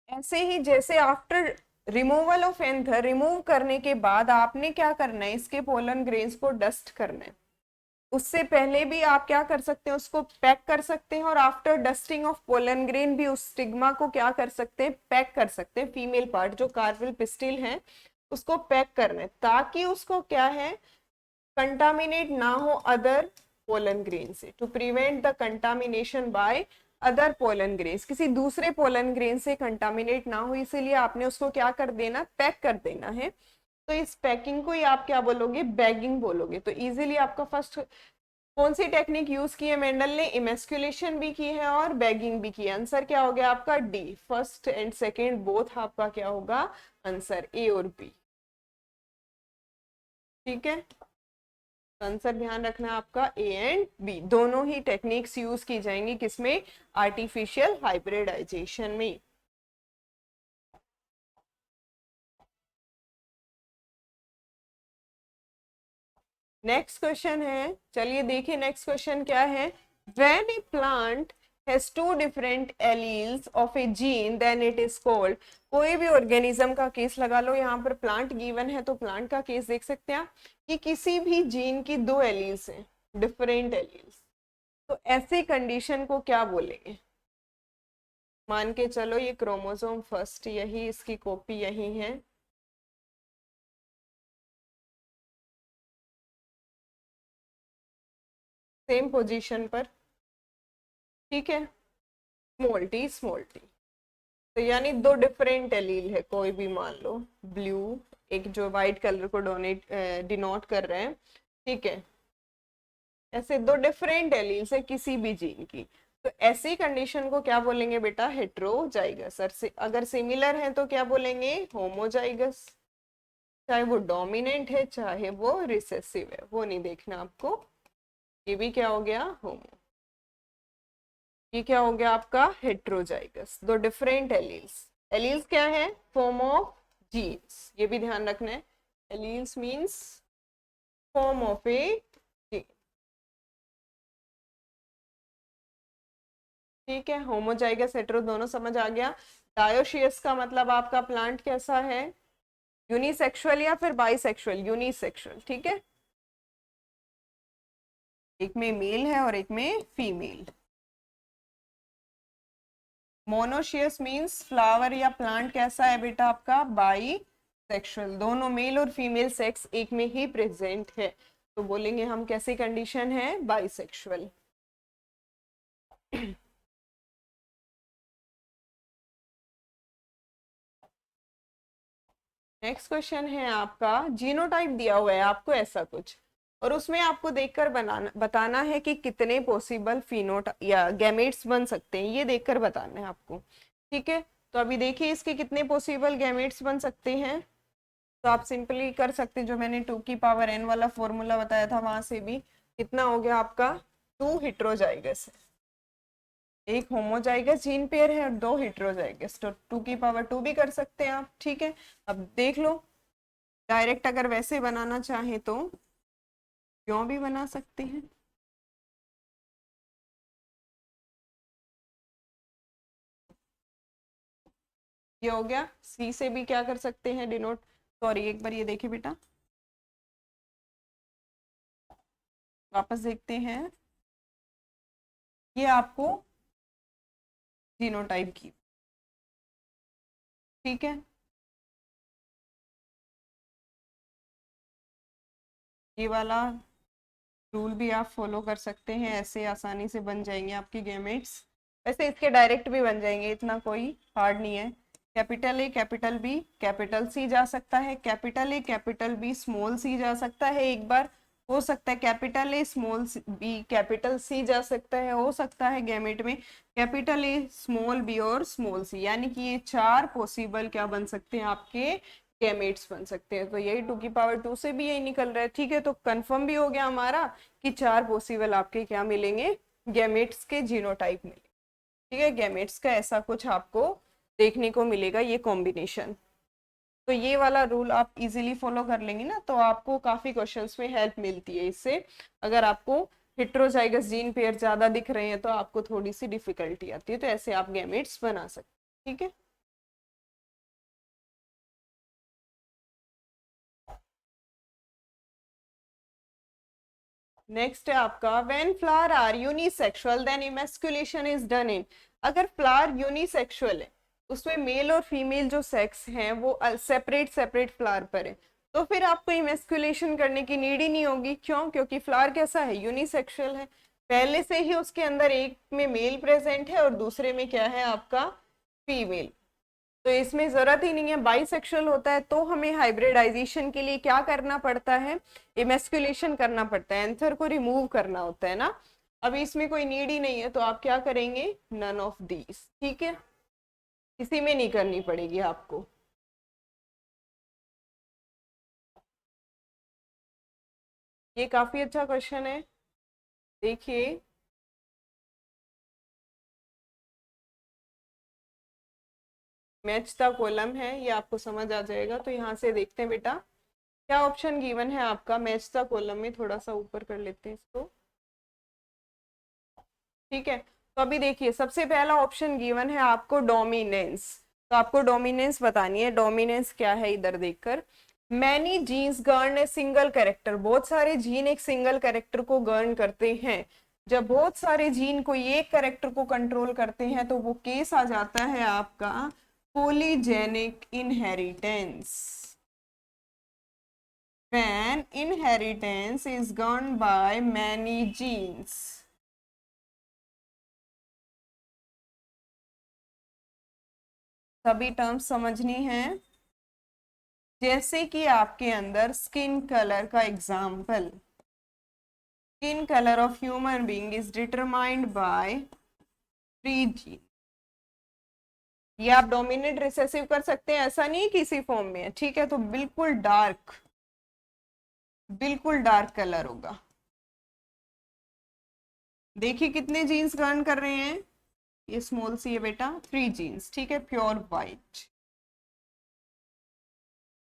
ऐसे ही जैसे after removal of anther, remove करने के बाद आपने क्या करना है, इसके पोलन ग्रेन्स को डस्ट करना है। उससे पहले भी आप क्या कर सकते हैं, उसको पैक कर सकते हैं, और after dusting of pollen grain भी उस स्टिग्मा को क्या कर सकते हैं, पैक कर सकते हैं। फीमेल पार्ट जो कार्पेल पिस्टिल है उसको पैक करना है ताकि उसको क्या है, कंटामिनेट ना हो अदर पोलन ग्रेन से, to prevent the contamination by other pollen grains, किसी दूसरे पोलन ग्रेन से कंटामिनेट ना हो, इसीलिए आपने उसको क्या कर देना, पैक कर देना है। तो इस पैकिंग को ही आप क्या बोलोगे, बैगिंग बोलोगे। तो इजीली आपका फर्स्ट कौन सी टेक्निक यूज की है मेंडल ने, इमेस्कुलेशन भी की है और बैगिंग भी की है। आंसर क्या हो गया आपका D, first and second both आपका क्या होगा आंसर, ए और बी। ठीक है, आंसर ध्यान रखना आपका ए एंड बी, दोनों ही टेक्निक्स यूज की जाएंगी किसमें, आर्टिफिशियल हाइब्रिडाइजेशन में। नेक्स्ट क्वेश्चन है, चलिए देखिए नेक्स्ट क्वेश्चन क्या है। When a plant has two different alleles of a gene then it is called, कोई भी ऑर्गेनिज्म का केस लगा लो, यहाँ पर प्लांट गिवन है तो प्लांट का केस देख सकते हैं कि किसी भी जीन की दो एलील्स हैं, डिफरेंट एलील्स, तो ऐसी कंडीशन को क्या बोलेंगे। मान के चलो ये क्रोमोसोम फर्स्ट यही, इसकी कॉपी यही है, सेम पोजीशन पर, ठीक है, स्मॉल टी स्मॉल टी, तो यानी दो डिफरेंट एलील है, कोई भी मान लो ब्लू, एक जो व्हाइट कलर को डिनोट कर रहे हैं, ठीक है, ऐसे दो डिफरेंट एलील्स है किसी भी जीन की, तो ऐसी कंडीशन को क्या बोलेंगे बेटा, हेट्रोजाइगस। और अगर सिमिलर है तो क्या बोलेंगे, होमोजाइगस, चाहे वो डोमिनेंट है चाहे वो रिसेसिव है, वो नहीं देखना आपको। ये भी क्या हो गया, होमो, ये क्या हो गया आपका हेट्रोजाइगस, दो डिफरेंट एलील्स। एलील्स क्या है, फॉर्म ऑफ जीन्स, ये भी ध्यान रखना है, alleles means form of a gene. ठीक है, होमोजाइगस हेट्रो दोनों समझ आ गया। डायोशियस का मतलब आपका प्लांट कैसा है, यूनिसेक्सुअल या फिर बाइसेक्सुअल, यूनिसेक्सुअल, ठीक है, एक में मेल है और एक में फीमेल। मोनोशियस मींस फ्लावर या प्लांट कैसा है बेटा आपका, बाई सेक्सुअल, दोनों मेल और फीमेल सेक्स एक में ही प्रेजेंट है, तो बोलेंगे हम कैसी कंडीशन है, बाइसेक्सुअल। नेक्स्ट क्वेश्चन है आपका, जीनोटाइप दिया हुआ है आपको ऐसा कुछ, और उसमें आपको देखकर बताना है कि कितने पॉसिबल फिनोट या गैमेट्स बन सकते हैं, ये देखकर बताना है आपको। ठीक है, तो अभी देखिए इसके कितने पॉसिबल गैमेट्स बन सकते हैं, तो आप सिंपली कर सकते हैं, जो मैंने 2 की पावर n वाला फॉर्मूला बताया था वहां से भी, कितना हो गया आपका 2 हेट्रोजाइगस है, एक होमोजाइगस जीन पेयर है और 2 हेट्रोजाइगस, तो 2 की पावर 2 भी कर सकते हैं आप। ठीक है, अब देख लो, डायरेक्ट अगर वैसे बनाना चाहे तो क्यों भी बना सकते हैं, ये हो गया, सी से भी क्या कर सकते हैं डिनोट, सॉरी एक बार ये देखिए बेटा, वापस देखते हैं, ये आपको जीनोटाइप की, ठीक है, ये वाला रूल भी आप फॉलो कर सकते हैं, ऐसे आसानी से बन जाएंगे आपके गैमेट्स, वैसे इसके डायरेक्ट भी बन जाएंगे, इतना कोई हार्ड नहीं है। Capital A capital B capital C जा सकता है, capital A capital B small C जा सकता है, एक बार हो सकता है capital A small B capital C जा सकता है, हो सकता है गैमेट में कैपिटल ए स्मॉल बी और स्मॉल सी, यानी कि ये 4 पॉसिबल क्या बन सकते हैं आपके गैमेट्स बन सकते हैं, तो यही 2 की पावर 2 से भी यही निकल रहा है। ठीक है, तो कंफर्म भी हो गया हमारा कि 4 पॉसिबल आपके क्या मिलेंगे, गैमेट्स के जीनोटाइप मिलेंगे। ठीक है, गैमेट्स का ऐसा कुछ आपको देखने को मिलेगा, ये कॉम्बिनेशन, तो ये वाला रूल आप इजीली फॉलो कर लेंगे ना, तो आपको काफी क्वेश्चंस में हेल्प मिलती है इससे। अगर आपको हेट्रोजाइगस जीन पेयर ज्यादा दिख रहे हैं तो आपको थोड़ी सी डिफिकल्टी आती है, तो ऐसे आप गैमेट्स बना सकते हैं। ठीक है, नेक्स्ट है आपका, when flower are unisexual then emasculation is done in, अगर फ्लावर यूनिसेक्सुअल है उसमें मेल और फीमेल जो सेक्स हैं वो सेपरेट सेपरेट फ्लावर पर है, तो फिर आपको इमेस्कुलेशन करने की नीड ही नहीं होगी। क्यों? क्योंकि फ्लावर कैसा है, यूनिसेक्सुअल है, पहले से ही उसके अंदर एक में मेल प्रेजेंट है और दूसरे में क्या है आपका, फीमेल। तो इसमें जरूरत ही नहीं है, बाइसेक्सुअल होता है तो हमें हाइब्रिडाइजेशन के लिए क्या करना पड़ता है, इमेस्कुलेशन करना पड़ता है, एंथर को रिमूव करना होता है ना। अभी इसमें कोई नीड ही नहीं है, तो आप क्या करेंगे, नन ऑफ दीज, ठीक है, किसी में नहीं करनी पड़ेगी आपको। ये काफी अच्छा क्वेश्चन है, देखिए। मैच द कॉलम है, ये आपको समझ आ जाएगा। तो यहाँ से देखते हैं बेटा, क्या ऑप्शन गिवन है आपका मैच द कॉलम में, थोड़ा सा ऊपर कर लेते हैं इसको, ठीक है। तो अभी देखिए, सबसे पहला ऑप्शन गिवन है आपको डोमिनेंस। तो आपको डोमिनेंस बतानी है, डोमिनेंस क्या है इधर देखकर। मैनी जीन्स गर्न ए सिंगल कैरेक्टर, बहुत सारे जीन एक सिंगल कैरेक्टर को गर्न करते हैं। जब बहुत सारे जीन को एक कैरेक्टर को कंट्रोल करते हैं तो वो केस आ जाता है आपका polygenic inheritance. When inheritance is governed by many genes. सभी टर्म्स समझनी है, जैसे कि आपके अंदर स्किन कलर का example, skin colour of human being is determined by 3 gene. ये आप डोमिनेट रिसेसिव कर सकते हैं, ऐसा नहीं किसी फॉर्म में है, ठीक है। तो बिल्कुल डार्क कलर होगा। देखिए कितने जीन्स गवर्न कर रहे हैं, ये स्मॉल सी है बेटा, 3 जीन्स, ठीक है, प्योर वाइट।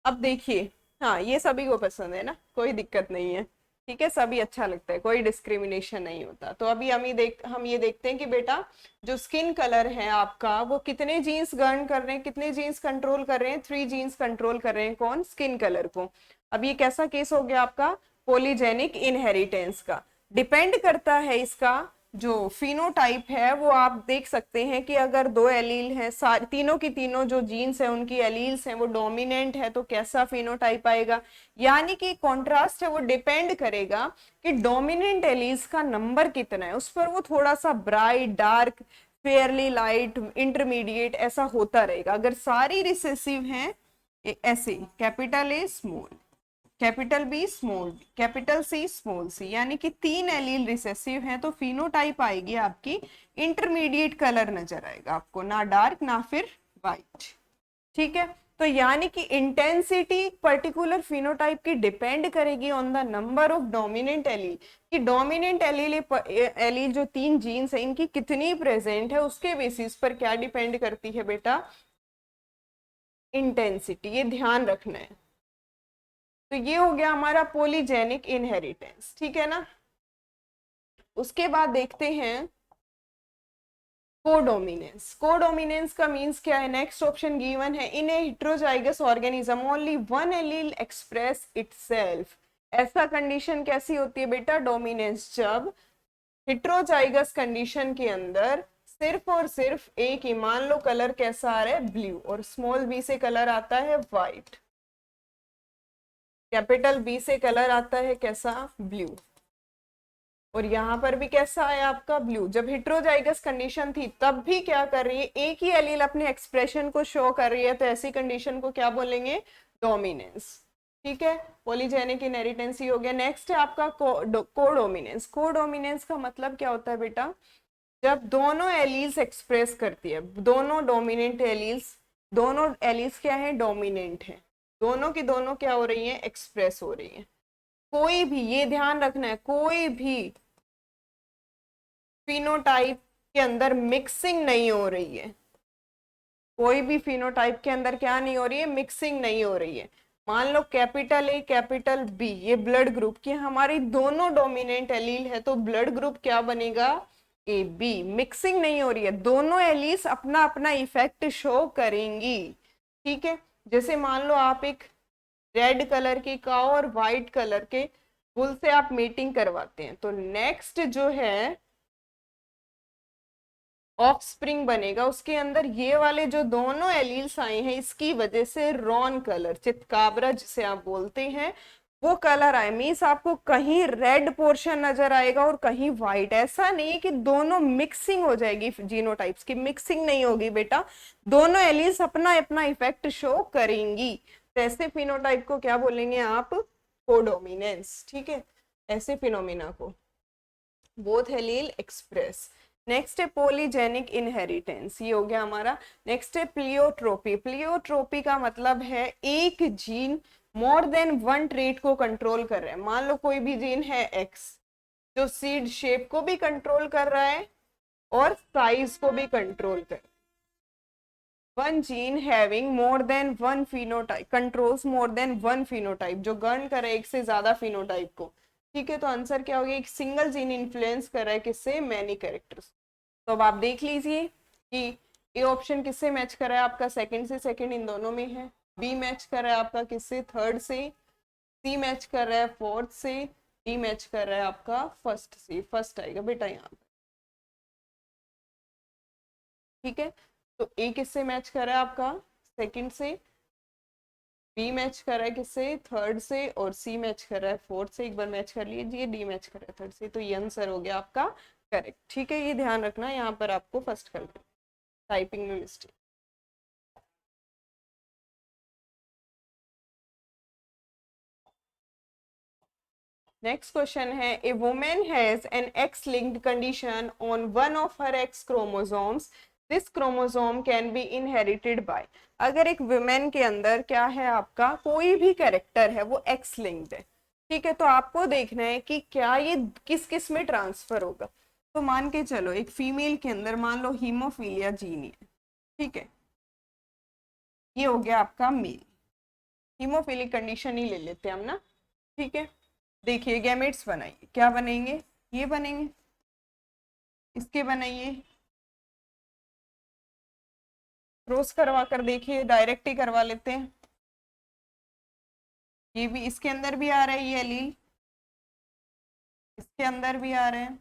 अब देखिए, हाँ ये सभी को पसंद है ना, कोई दिक्कत नहीं है, ठीक है, सभी अच्छा लगता है, कोई डिस्क्रिमिनेशन नहीं होता। तो अभी हम ये देखते हैं कि बेटा जो स्किन कलर है आपका, वो कितने जीन्स गर्न कर रहे हैं, कितने जीन्स कंट्रोल कर रहे हैं, 3 जीन्स कंट्रोल कर रहे हैं, कौन, स्किन कलर को। अब ये कैसा केस हो गया आपका, पोलीजेनिक इनहेरिटेंस का। डिपेंड करता है इसका जो फिनोटाइप है, वो आप देख सकते हैं कि अगर 2 एलील है, सारे तीनों की तीनों जो जीन्स है उनकी एलील्स हैं वो डोमिनेंट है, तो कैसा फिनोटाइप आएगा। यानी कि कॉन्ट्रास्ट है, वो डिपेंड करेगा कि डोमिनेंट एलील्स का नंबर कितना है, उस पर वो थोड़ा सा bright, dark, fairly light, intermediate ऐसा होता रहेगा। अगर सारी रिसेसिव हैं ऐसे, capital A small, capital B small B, capital C small C, यानी कि 3 एलील रिसेसिव हैं, तो फिनोटाइप आएगी आपकी इंटरमीडिएट कलर नजर आएगा आपको, ना डार्क ना फिर वाइट, ठीक है। तो यानी कि इंटेंसिटी पर्टिकुलर फिनोटाइप की डिपेंड करेगी on the number of dominant allele, कि डोमिनेंट एलील जो 3 जीन्स है इनकी कितनी प्रेजेंट है, उसके बेसिस पर क्या डिपेंड करती है बेटा, इंटेंसिटी। ये ध्यान रखना है। तो ये हो गया हमारा पोलीजेनिक इनहेरिटेंस, ठीक है ना। उसके बाद देखते हैं कोडोमिनेंस। कोडोमिनेंस का मींस क्या है, नेक्स्ट ऑप्शन गिवन है, in a heterozygous organism only one allele express itself. ऐसा कंडीशन कैसी होती है बेटा, डोमिनेंस, जब हेटेरोजाइगस कंडीशन के अंदर सिर्फ और सिर्फ एक ही, मान लो कलर कैसा आ रहा है, ब्लू, और स्मॉल बी से कलर आता है व्हाइट, कैपिटल बी से कलर आता है कैसा, ब्लू, और यहाँ पर भी कैसा है आपका, ब्लू। जब हेटेरोजाइगस कंडीशन थी तब भी क्या कर रही है, एक ही एलील अपने एक्सप्रेशन को शो कर रही है, तो ऐसी कंडीशन को क्या बोलेंगे, डोमिनेंस, ठीक है। पॉलीजेनिक इनहेरिटेंसी हो गया। नेक्स्ट है आपका कोडोमिनेंस। कोडोमिनेंस का मतलब क्या होता है बेटा, जब दोनों एलील्स एक्सप्रेस करती है, दोनों डोमिनेंट एलील्स, दोनों एलील्स क्या है, डोमिनेंट है, दोनों की दोनों क्या हो रही है, एक्सप्रेस हो रही है। कोई भी, ये ध्यान रखना है, कोई भी फिनोटाइप के अंदर मिक्सिंग नहीं हो रही है, कोई भी फिनोटाइप के अंदर क्या नहीं हो रही है, मिक्सिंग नहीं हो रही है। मान लो कैपिटल ए कैपिटल बी, ये ब्लड ग्रुप की हमारी दोनों डोमिनेंट एलील है, तो ब्लड ग्रुप क्या बनेगा, ए बी। मिक्सिंग नहीं हो रही है, दोनों एलील्स अपना अपना इफेक्ट शो करेंगी, ठीक है। जैसे मान लो आप एक रेड कलर की काऊ और व्हाइट कलर के बुल से आप मीटिंग करवाते हैं, तो नेक्स्ट जो है ऑफस्प्रिंग बनेगा उसके अंदर, ये वाले जो दोनों एलील्स आए हैं इसकी वजह से रॉन कलर, चितकाबरा जिसे आप बोलते हैं, वो कलर आए। मीन्स आपको कहीं रेड पोर्शन नजर आएगा और कहीं व्हाइट। ऐसा नहीं है कि दोनों मिक्सिंग हो जाएगी, जीनोटाइप्स की मिक्सिंग नहीं होगी बेटा, दोनों एलील्स अपना अपना इफेक्ट शो करेंगी। तो ऐसे फिनोटाइप को क्या बोलेंगे आप? कोडोमिनेंस। ठीक है, ऐसे फिनोमिना को बोथ एलील एक्सप्रेस। नेक्स्ट है पोलीजेनिक इनहेरिटेंस, ये हो गया हमारा। नेक्स्ट है प्लियोट्रोपी। प्लियोट्रोपी का मतलब है एक gene more than one trait को कंट्रोल कर रहा है। मान लो कोई भी जीन है एक्स जो सीड शेप को भी कंट्रोल कर रहा है और साइज को भी कंट्रोल कर रहा है। One gene having more than one phenotype controls more than one phenotype, जो गन करे एक से ज्यादा फिनोटाइप को। ठीक है, तो आंसर क्या हो गया? एक सिंगल जीन इन्फ्लुएंस कर रहा है किससे? Many characters. तो अब आप देख लीजिए कि ए ऑप्शन किससे मैच कर रहा है आपका? सेकंड से, सेकंड इन दोनों में है। बी मैच कर रहा है आपका किससे? थर्ड से। सी मैच कर रहा है फोर्थ से। डी मैच कर रहा है आपका फर्स्ट से। फर्स्ट आएगा बेटा यहाँ पे। ठीक है, तो ए किससे मैच कर रहा है आपका? सेकंड से। बी मैच कर रहा है किससे? थर्ड से। और सी मैच कर रहा है फोर्थ से। एक बार मैच कर लीजिए, डी मैच कर रहा है थर्ड से। तो ये आंसर हो गया आपका करेक्ट। ठीक है, ये ध्यान रखना यहाँ पर आपको फर्स्ट कर देना, टाइपिंग में मिस्टेक। नेक्स्ट क्वेश्चन है, a women has an X linked condition on one of her X chromosomes, this chromosome can be inherited by. अगर एक वुमेन के अंदर क्या है आपका, कोई भी कैरेक्टर है वो एक्स लिंक्ड है, ठीक है, तो आपको देखना है कि क्या ये किस किस में ट्रांसफर होगा। तो मान के चलो एक फीमेल के अंदर मान लो हीमोफीलिया जीन है, ठीक है, ये हो गया आपका मेल। हीमोफीलिक कंडीशन ही ले लेते हैं हम ना। ठीक है, देखिए गैमेट्स बनाइए, क्या बनेंगे? ये बनेंगे, इसके बनाइए, क्रॉस करवा कर देखिए, डायरेक्ट ही करवा लेते हैं। ये भी इसके अंदर भी आ रहा है, ये एलील इसके अंदर भी आ रहे हैं,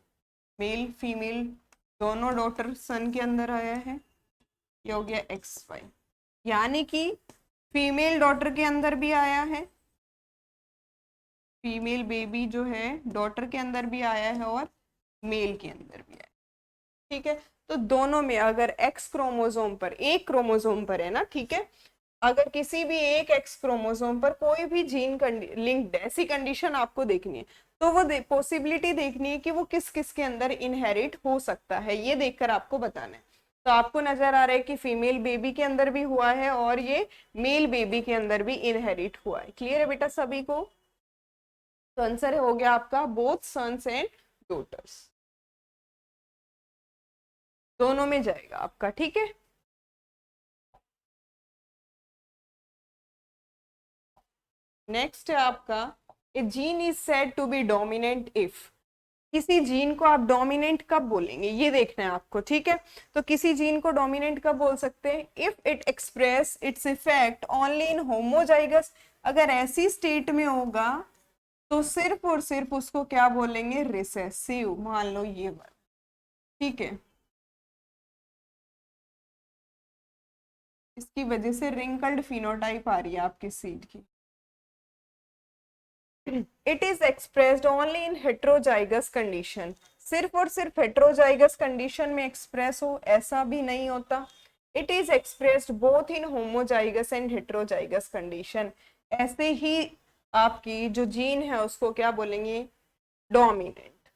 मेल फीमेल दोनों डॉटर सन के अंदर आया है। ये हो गया XY, यानी कि फीमेल डॉटर के अंदर भी आया है, फीमेल बेबी जो है डॉटर के अंदर भी आया है और मेल के अंदर भी आया है। ठीक है, तो दोनों में अगर एक्स क्रोमोसोम पर, एक क्रोमोसोम पर है ना, ठीक है, अगर किसी भी एक एक्स क्रोमोसोम पर कोई भी जीन लिंक्ड है, ऐसी कंडीशन आपको देखनी है, तो वो पॉसिबिलिटी देखनी है कि वो किस किस के अंदर इनहेरिट हो सकता है, ये देखकर आपको बताना है। तो आपको नजर आ रहा है कि फीमेल बेबी के अंदर भी हुआ है और ये मेल बेबी के अंदर भी इनहेरिट हुआ है। क्लियर है बेटा सभी को? तो आंसर हो गया आपका बोथ सन्स एंड डॉटर्स, दोनों में जाएगा आपका। ठीक है, नेक्स्ट है आपका, a gene is said to be dominant if. किसी जीन को आप डोमिनेंट कब बोलेंगे ये देखना है आपको। ठीक है, तो किसी जीन को डोमिनेंट कब बोल सकते हैं? If it express its effect only in homozygous. अगर ऐसी स्टेट में होगा तो सिर्फ और सिर्फ उसको क्या बोलेंगे? रिसेसिव। मान लो ये वाला, ठीक है, इसकी वजह से रिंकल्ड फिनोटाइप आ रही है आपकी सीड की। It is expressed only in heterozygous condition. सिर्फ और सिर्फ हेट्रोजाइगस कंडीशन में एक्सप्रेस हो ऐसा भी नहीं होता। It is expressed both in homozygous and heterozygous condition. ऐसे ही आपकी जो जीन है उसको क्या बोलेंगे? डोमिनेंट।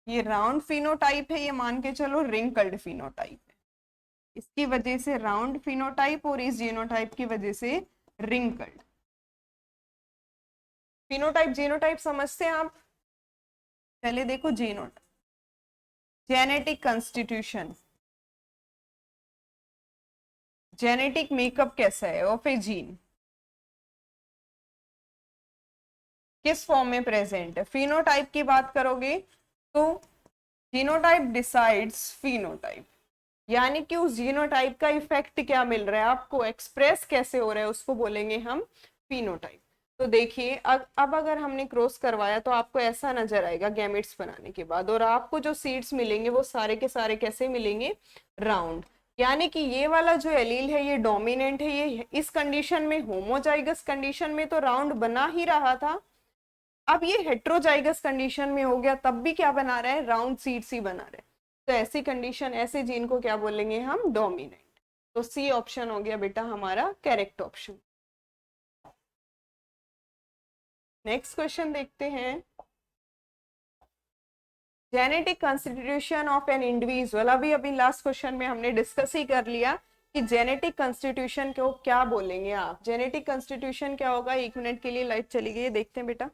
ये राउंड फिनोटाइप है, ये मान के चलो रिंकल्ड फिनोटाइप है, इसकी वजह से राउंड फिनोटाइप और इस जीनोटाइप की वजह से रिंकल्ड फिनोटाइप। जीनोटाइप समझते हैं आप? पहले देखो genotype, genetic constitution, genetic makeup कैसा है ऑफ ए जीन, किस फॉर्म में प्रेजेंट है। फिनोटाइप की बात करोगे तो जीनोटाइप डिसाइड्स फिनोटाइप, यानी कि उस जीनोटाइप का इफेक्ट क्या मिल रहा है आपको, एक्सप्रेस कैसे हो रहा है, उसको बोलेंगे हम फिनोटाइप। तो देखिए अब अगर हमने क्रॉस करवाया तो आपको ऐसा नजर आएगा गैमेट्स बनाने के बाद, और आपको जो सीड्स मिलेंगे वो सारे के सारे कैसे मिलेंगे, राउंड। यानी कि ये वाला जो एलील है ये डोमिनेंट है, ये इस कंडीशन में, होमोजाइगस कंडीशन में तो राउंड बना ही रहा था। अब ये हेट्रोजाइगस कंडीशन में हो गया, तब भी क्या बना रहा है, राउंड सीड्स ही बना रहे हैं। तो ऐसी कंडीशन, ऐसे जीन को क्या बोलेंगे हम, डोमिनेंट। तो सी ऑप्शन हो गया बेटा हमारा करेक्ट ऑप्शन। नेक्स्ट क्वेश्चन देखते हैं। Genetic constitution of an individual, अभी अभी लास्ट क्वेश्चन में हमने डिस्कस ही कर लिया कि जेनेटिक कंस्टिट्यूशन को क्या बोलेंगे आप। जेनेटिक कंस्टिट्यूशन क्या होगा, एक मिनट के लिए लाइट चली गई, देखते हैं बेटा।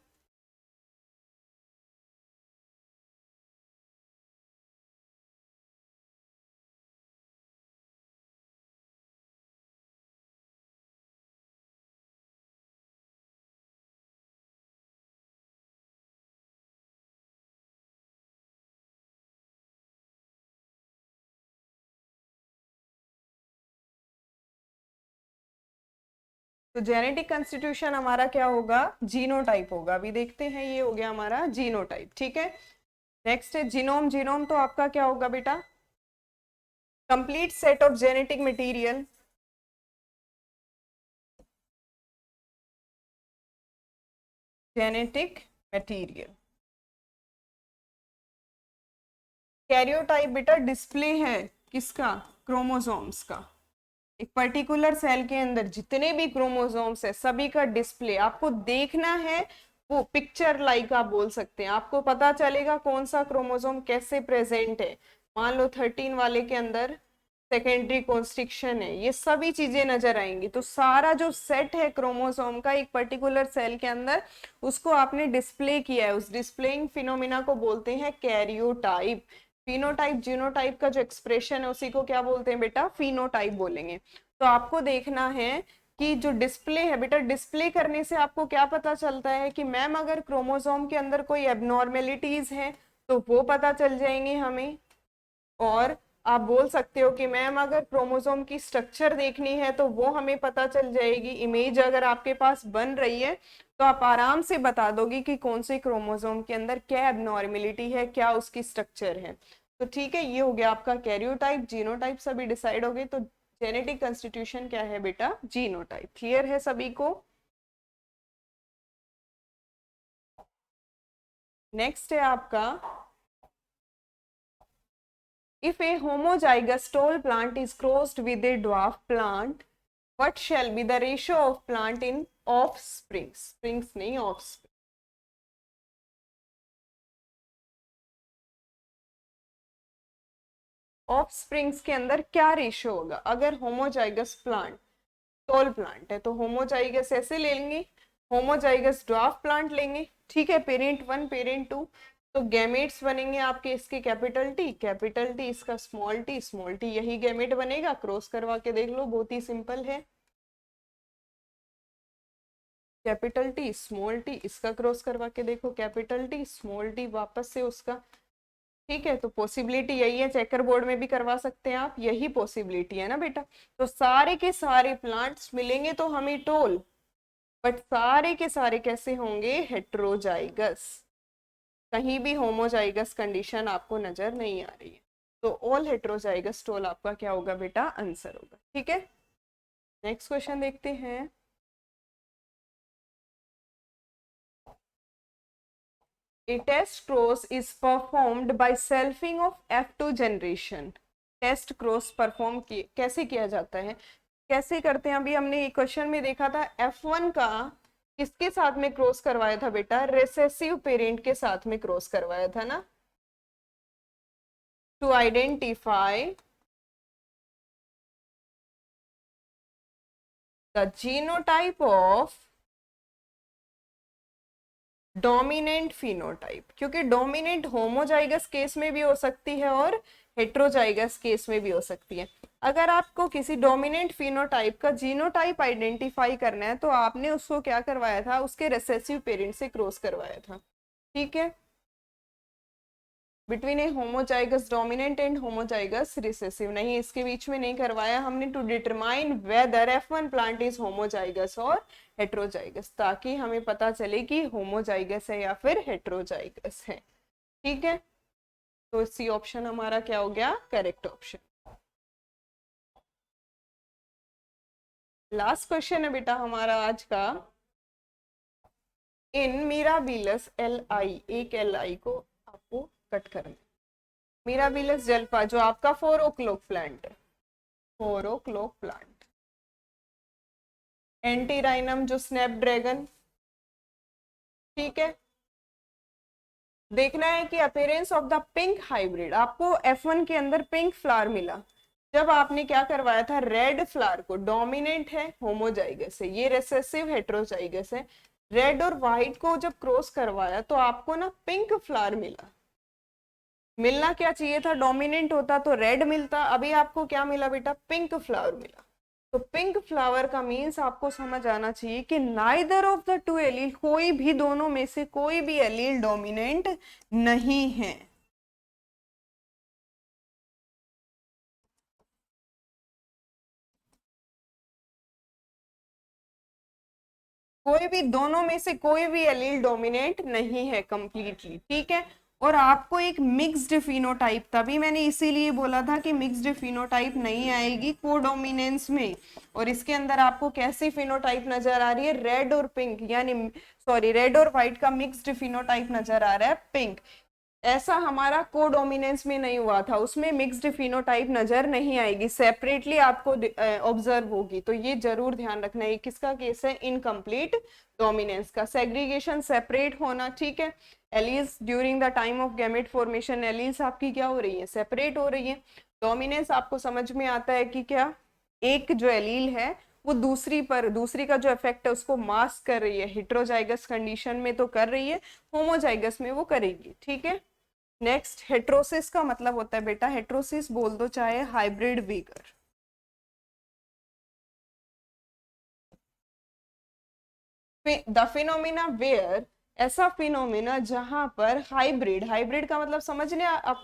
तो जेनेटिक कंस्टिट्यूशन हमारा क्या होगा, जीनोटाइप होगा। अभी देखते हैं, ये हो गया हमारा जीनोटाइप, ठीक है। नेक्स्ट है जीनोम। जीनोम तो आपका क्या होगा बेटा, complete set of genetic material. Genetic material. Karyotype बेटा डिस्प्ले है किसका, क्रोमोसोम्स का। एक पर्टिकुलर सेल के अंदर जितने भी क्रोमोसोम्स है सभी का डिस्प्ले आपको देखना है। वो पिक्चर लाइक आप बोल सकते हैं, आपको पता चलेगा कौन सा क्रोमोसोम कैसे प्रेजेंट है। मान लो 13 वाले के अंदर सेकेंडरी कॉन्स्ट्रिक्शन है, ये सभी चीजें नजर आएंगी। तो सारा जो सेट है क्रोमोसोम का एक पर्टिकुलर सेल के अंदर, उसको आपने डिस्प्ले किया है, उस डिस्प्लेइंग फिनोमिना को बोलते हैं कैरियोटाइप। फिनोटाइप जीनोटाइप का जो एक्सप्रेशन है उसी को क्या बोलते हैं बेटा, फिनोटाइप बोलेंगे। तो आपको देखना है कि जो डिस्प्ले है बेटा, डिस्प्ले करने से आपको क्या पता चलता है कि मैम अगर क्रोमोसोम के अंदर कोई एबनॉर्मेलिटीज है तो वो पता चल जाएंगे हमें। और आप बोल सकते हो कि मैम अगर क्रोमोसोम की स्ट्रक्चर देखनी है तो वो हमें पता चल जाएगी। इमेज अगर आपके पास बन रही है तो आप आराम से बता दोगे कि कौन से क्रोमोसोम के अंदर क्या एबनॉर्मेलिटी है, क्या उसकी स्ट्रक्चर है। तो ठीक है, ये हो गया आपका कैरियोटाइप। जीनोटाइप सभी डिसाइड हो गए, तो जेनेटिक कंस्टिट्यूशन क्या है बेटा, जीनोटाइप। क्लियर है सभी को। नेक्स्ट है आपका, if a homozygous tall plant is crossed with a dwarf plant, what shall be the ratio of plant in offspring? Springs नहीं, offspring. ऑफस्प्रिंग्स के अंदर क्या रेशियो होगा अगर होमोजाइगस प्लांट, टॉल प्लांट है तो होमोजाइगस ऐसे ले लेंगे, होमोजाइगस ड्वार्फ प्लांट लेंगे, ठीक है, पेरेंट 1 पेरेंट 2। तो गैमेट्स बनेंगे आपके इसके कैपिटल टी, कैपिटल टी, इसका स्मॉल टी, स्मॉल टी, यही गैमेट बनेगा। क्रॉस करवा के देख लो, बहुत ही सिंपल है। कैपिटल टी स्मॉल टी, इसका क्रॉस करवा के देखो, कैपिटल टी स्मॉल टी, वापस से उसका। ठीक है, तो पॉसिबिलिटी यही है, चेकर बोर्ड में भी करवा सकते हैं आप, यही पॉसिबिलिटी है ना बेटा। तो सारे के सारे प्लांट्स मिलेंगे तो हमें टोल, बट सारे के सारे कैसे होंगे, हेट्रोजाइगस। कहीं भी होमोजाइगस कंडीशन आपको नजर नहीं आ रही है। तो ऑल हेट्रोजाइगस टोल आपका क्या होगा बेटा, आंसर होगा। ठीक है, नेक्स्ट क्वेश्चन देखते हैं। A test cross is performed by selfing of F2 generation. Test cross perform कैसे किया जाता है, कैसे करते हैं। अभी हमने क्वेश्चन में देखा था F1 का किसके साथ में क्रॉस करवाया था बेटा, रिसेसिव पेरेंट के साथ में क्रॉस करवाया था ना, to identify the genotype of dominant phenotype. क्योंकि डोमिनेंट होमोजाइगस केस में भी हो सकती है और हेट्रोजाइगस केस में भी हो सकती है। अगर आपको किसी डोमिनेंट फिनोटाइप का जीनोटाइप आइडेंटिफाई करना है तो आपने उसको क्या करवाया था, उसके रिसेसिव पेरेंट से क्रॉस करवाया था। ठीक है, between a homozygous dominant and homozygous recessive, नहीं इसके बीच में नहीं करवाया हमने, to determine whether F1 plant is homozygous और हेट्रोजाइगस, ताकि हमें पता चले कि होमोजाइगस है या फिर हेट्रोजाइगस है। ठीक है, तो सी ऑप्शन हमारा क्या हो गया, करेक्ट ऑप्शन। लास्ट क्वेश्चन है बेटा हमारा आज का, इन मीराबिलस LI, एक LI को आपको कट करना, मीराबिलस जल्पा जो आपका 4 o'clock प्लांट है, 4 o'clock प्लांट, एंटीराइनम जो स्नैपड्रैगन, ठीक है, देखना है कि appearance of the pink hybrid, आपको F1 के अंदर पिंक फ्लावर मिला, जब आपने क्या करवाया था, रेड फ्लावर को, डोमिनेंट है होमोजाइगस है, ये रिसेसिव हेट्रोजाइगस है, रेड और व्हाइट को जब क्रॉस करवाया तो आपको ना पिंक फ्लावर मिला, मिलना क्या चाहिए था, डोमिनेंट होता तो रेड मिलता, अभी आपको क्या मिला बेटा, पिंक फ्लावर मिला। तो पिंक फ्लावर का मीन्स आपको समझ आना चाहिए कि neither of the two allele, कोई भी दोनों में से कोई भी एलील डोमिनेंट नहीं है। कोई भी दोनों में से कोई भी एलील डोमिनेट नहीं है कंप्लीटली, ठीक है। और आपको एक मिक्स्ड फिनोटाइप, तभी मैंने इसीलिए बोला था कि मिक्स्ड फिनोटाइप नहीं आएगी कोडोमिनेंस में, और इसके अंदर आपको कैसी फिनोटाइप नजर आ रही है, रेड और पिंक, यानी सॉरी रेड और व्हाइट का मिक्स्ड फिनोटाइप नजर आ रहा है, पिंक। ऐसा हमारा कोडोमिनेंस में नहीं हुआ था, उसमें मिक्स्ड फिनोटाइप नजर नहीं आएगी, सेपरेटली आपको ऑब्जर्व होगी, तो ये जरूर ध्यान रखना है। किसका केस है, इनकम्प्लीट डोमिनेंस का, सेग्रीगेशन सेपरेट होना, ठीक है। Alleles during the time of gamete formation, alleles आपकी क्या हो रही है, सेपरेट हो रही है। डोमिनेंस आपको समझ में आता है कि क्या, एक जो एलील है वो दूसरी पर, दूसरी का जो इफेक्ट है उसको मास्क कर रही है, हेट्रोजाइगस कंडीशन में तो कर रही है, होमोजाइगस में वो करेगी, ठीक है। नेक्स्ट, हेट्रोसिस का मतलब होता है बेटा, हेट्रोसिस बोल दो चाहे hybrid vigour, the phenomena where, ऐसा फिनोमिना जहां पर हाइब्रिड, हाइब्रिड का मतलब समझ लिया आप,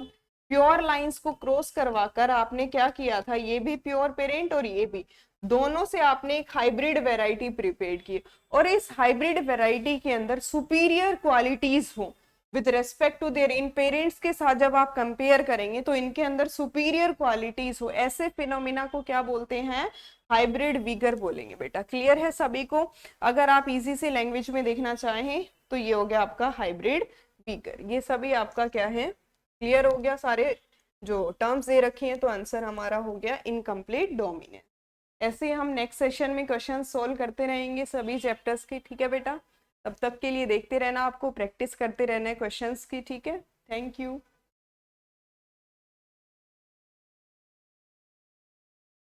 प्योर लाइंस को क्रॉस करवाकर आपने क्या किया था, ये भी प्योर पेरेंट और ये भी, दोनों से आपने एक हाइब्रिड वैरायटी प्रिपेयर की, और इस हाइब्रिड वैरायटी के अंदर सुपीरियर क्वालिटीज हो विद रेस्पेक्ट टू देयर, इन पेरेंट्स के साथ जब आप कंपेयर करेंगे तो इनके अंदर सुपीरियर क्वालिटीज हो, ऐसे फिनोमिना को क्या बोलते हैं, हाइब्रिड वीगर बोलेंगे बेटा। क्लियर है सभी को, अगर आप इजी से लैंग्वेज में देखना चाहें तो ये हो गया आपका हाइब्रिड वीगर, ये सभी आपका क्या है, क्लियर हो गया, सारे जो टर्म्स दे रखे हैं, तो आंसर हमारा हो गया इनकम्प्लीट डोमिनेंस। ऐसे ही हम नेक्स्ट सेशन में क्वेश्चन सोल्व करते रहेंगे सभी चैप्टर्स के, ठीक है बेटा। तब तक के लिए देखते रहना, आपको प्रैक्टिस करते रहना है क्वेश्चंस की, ठीक है। Thank you.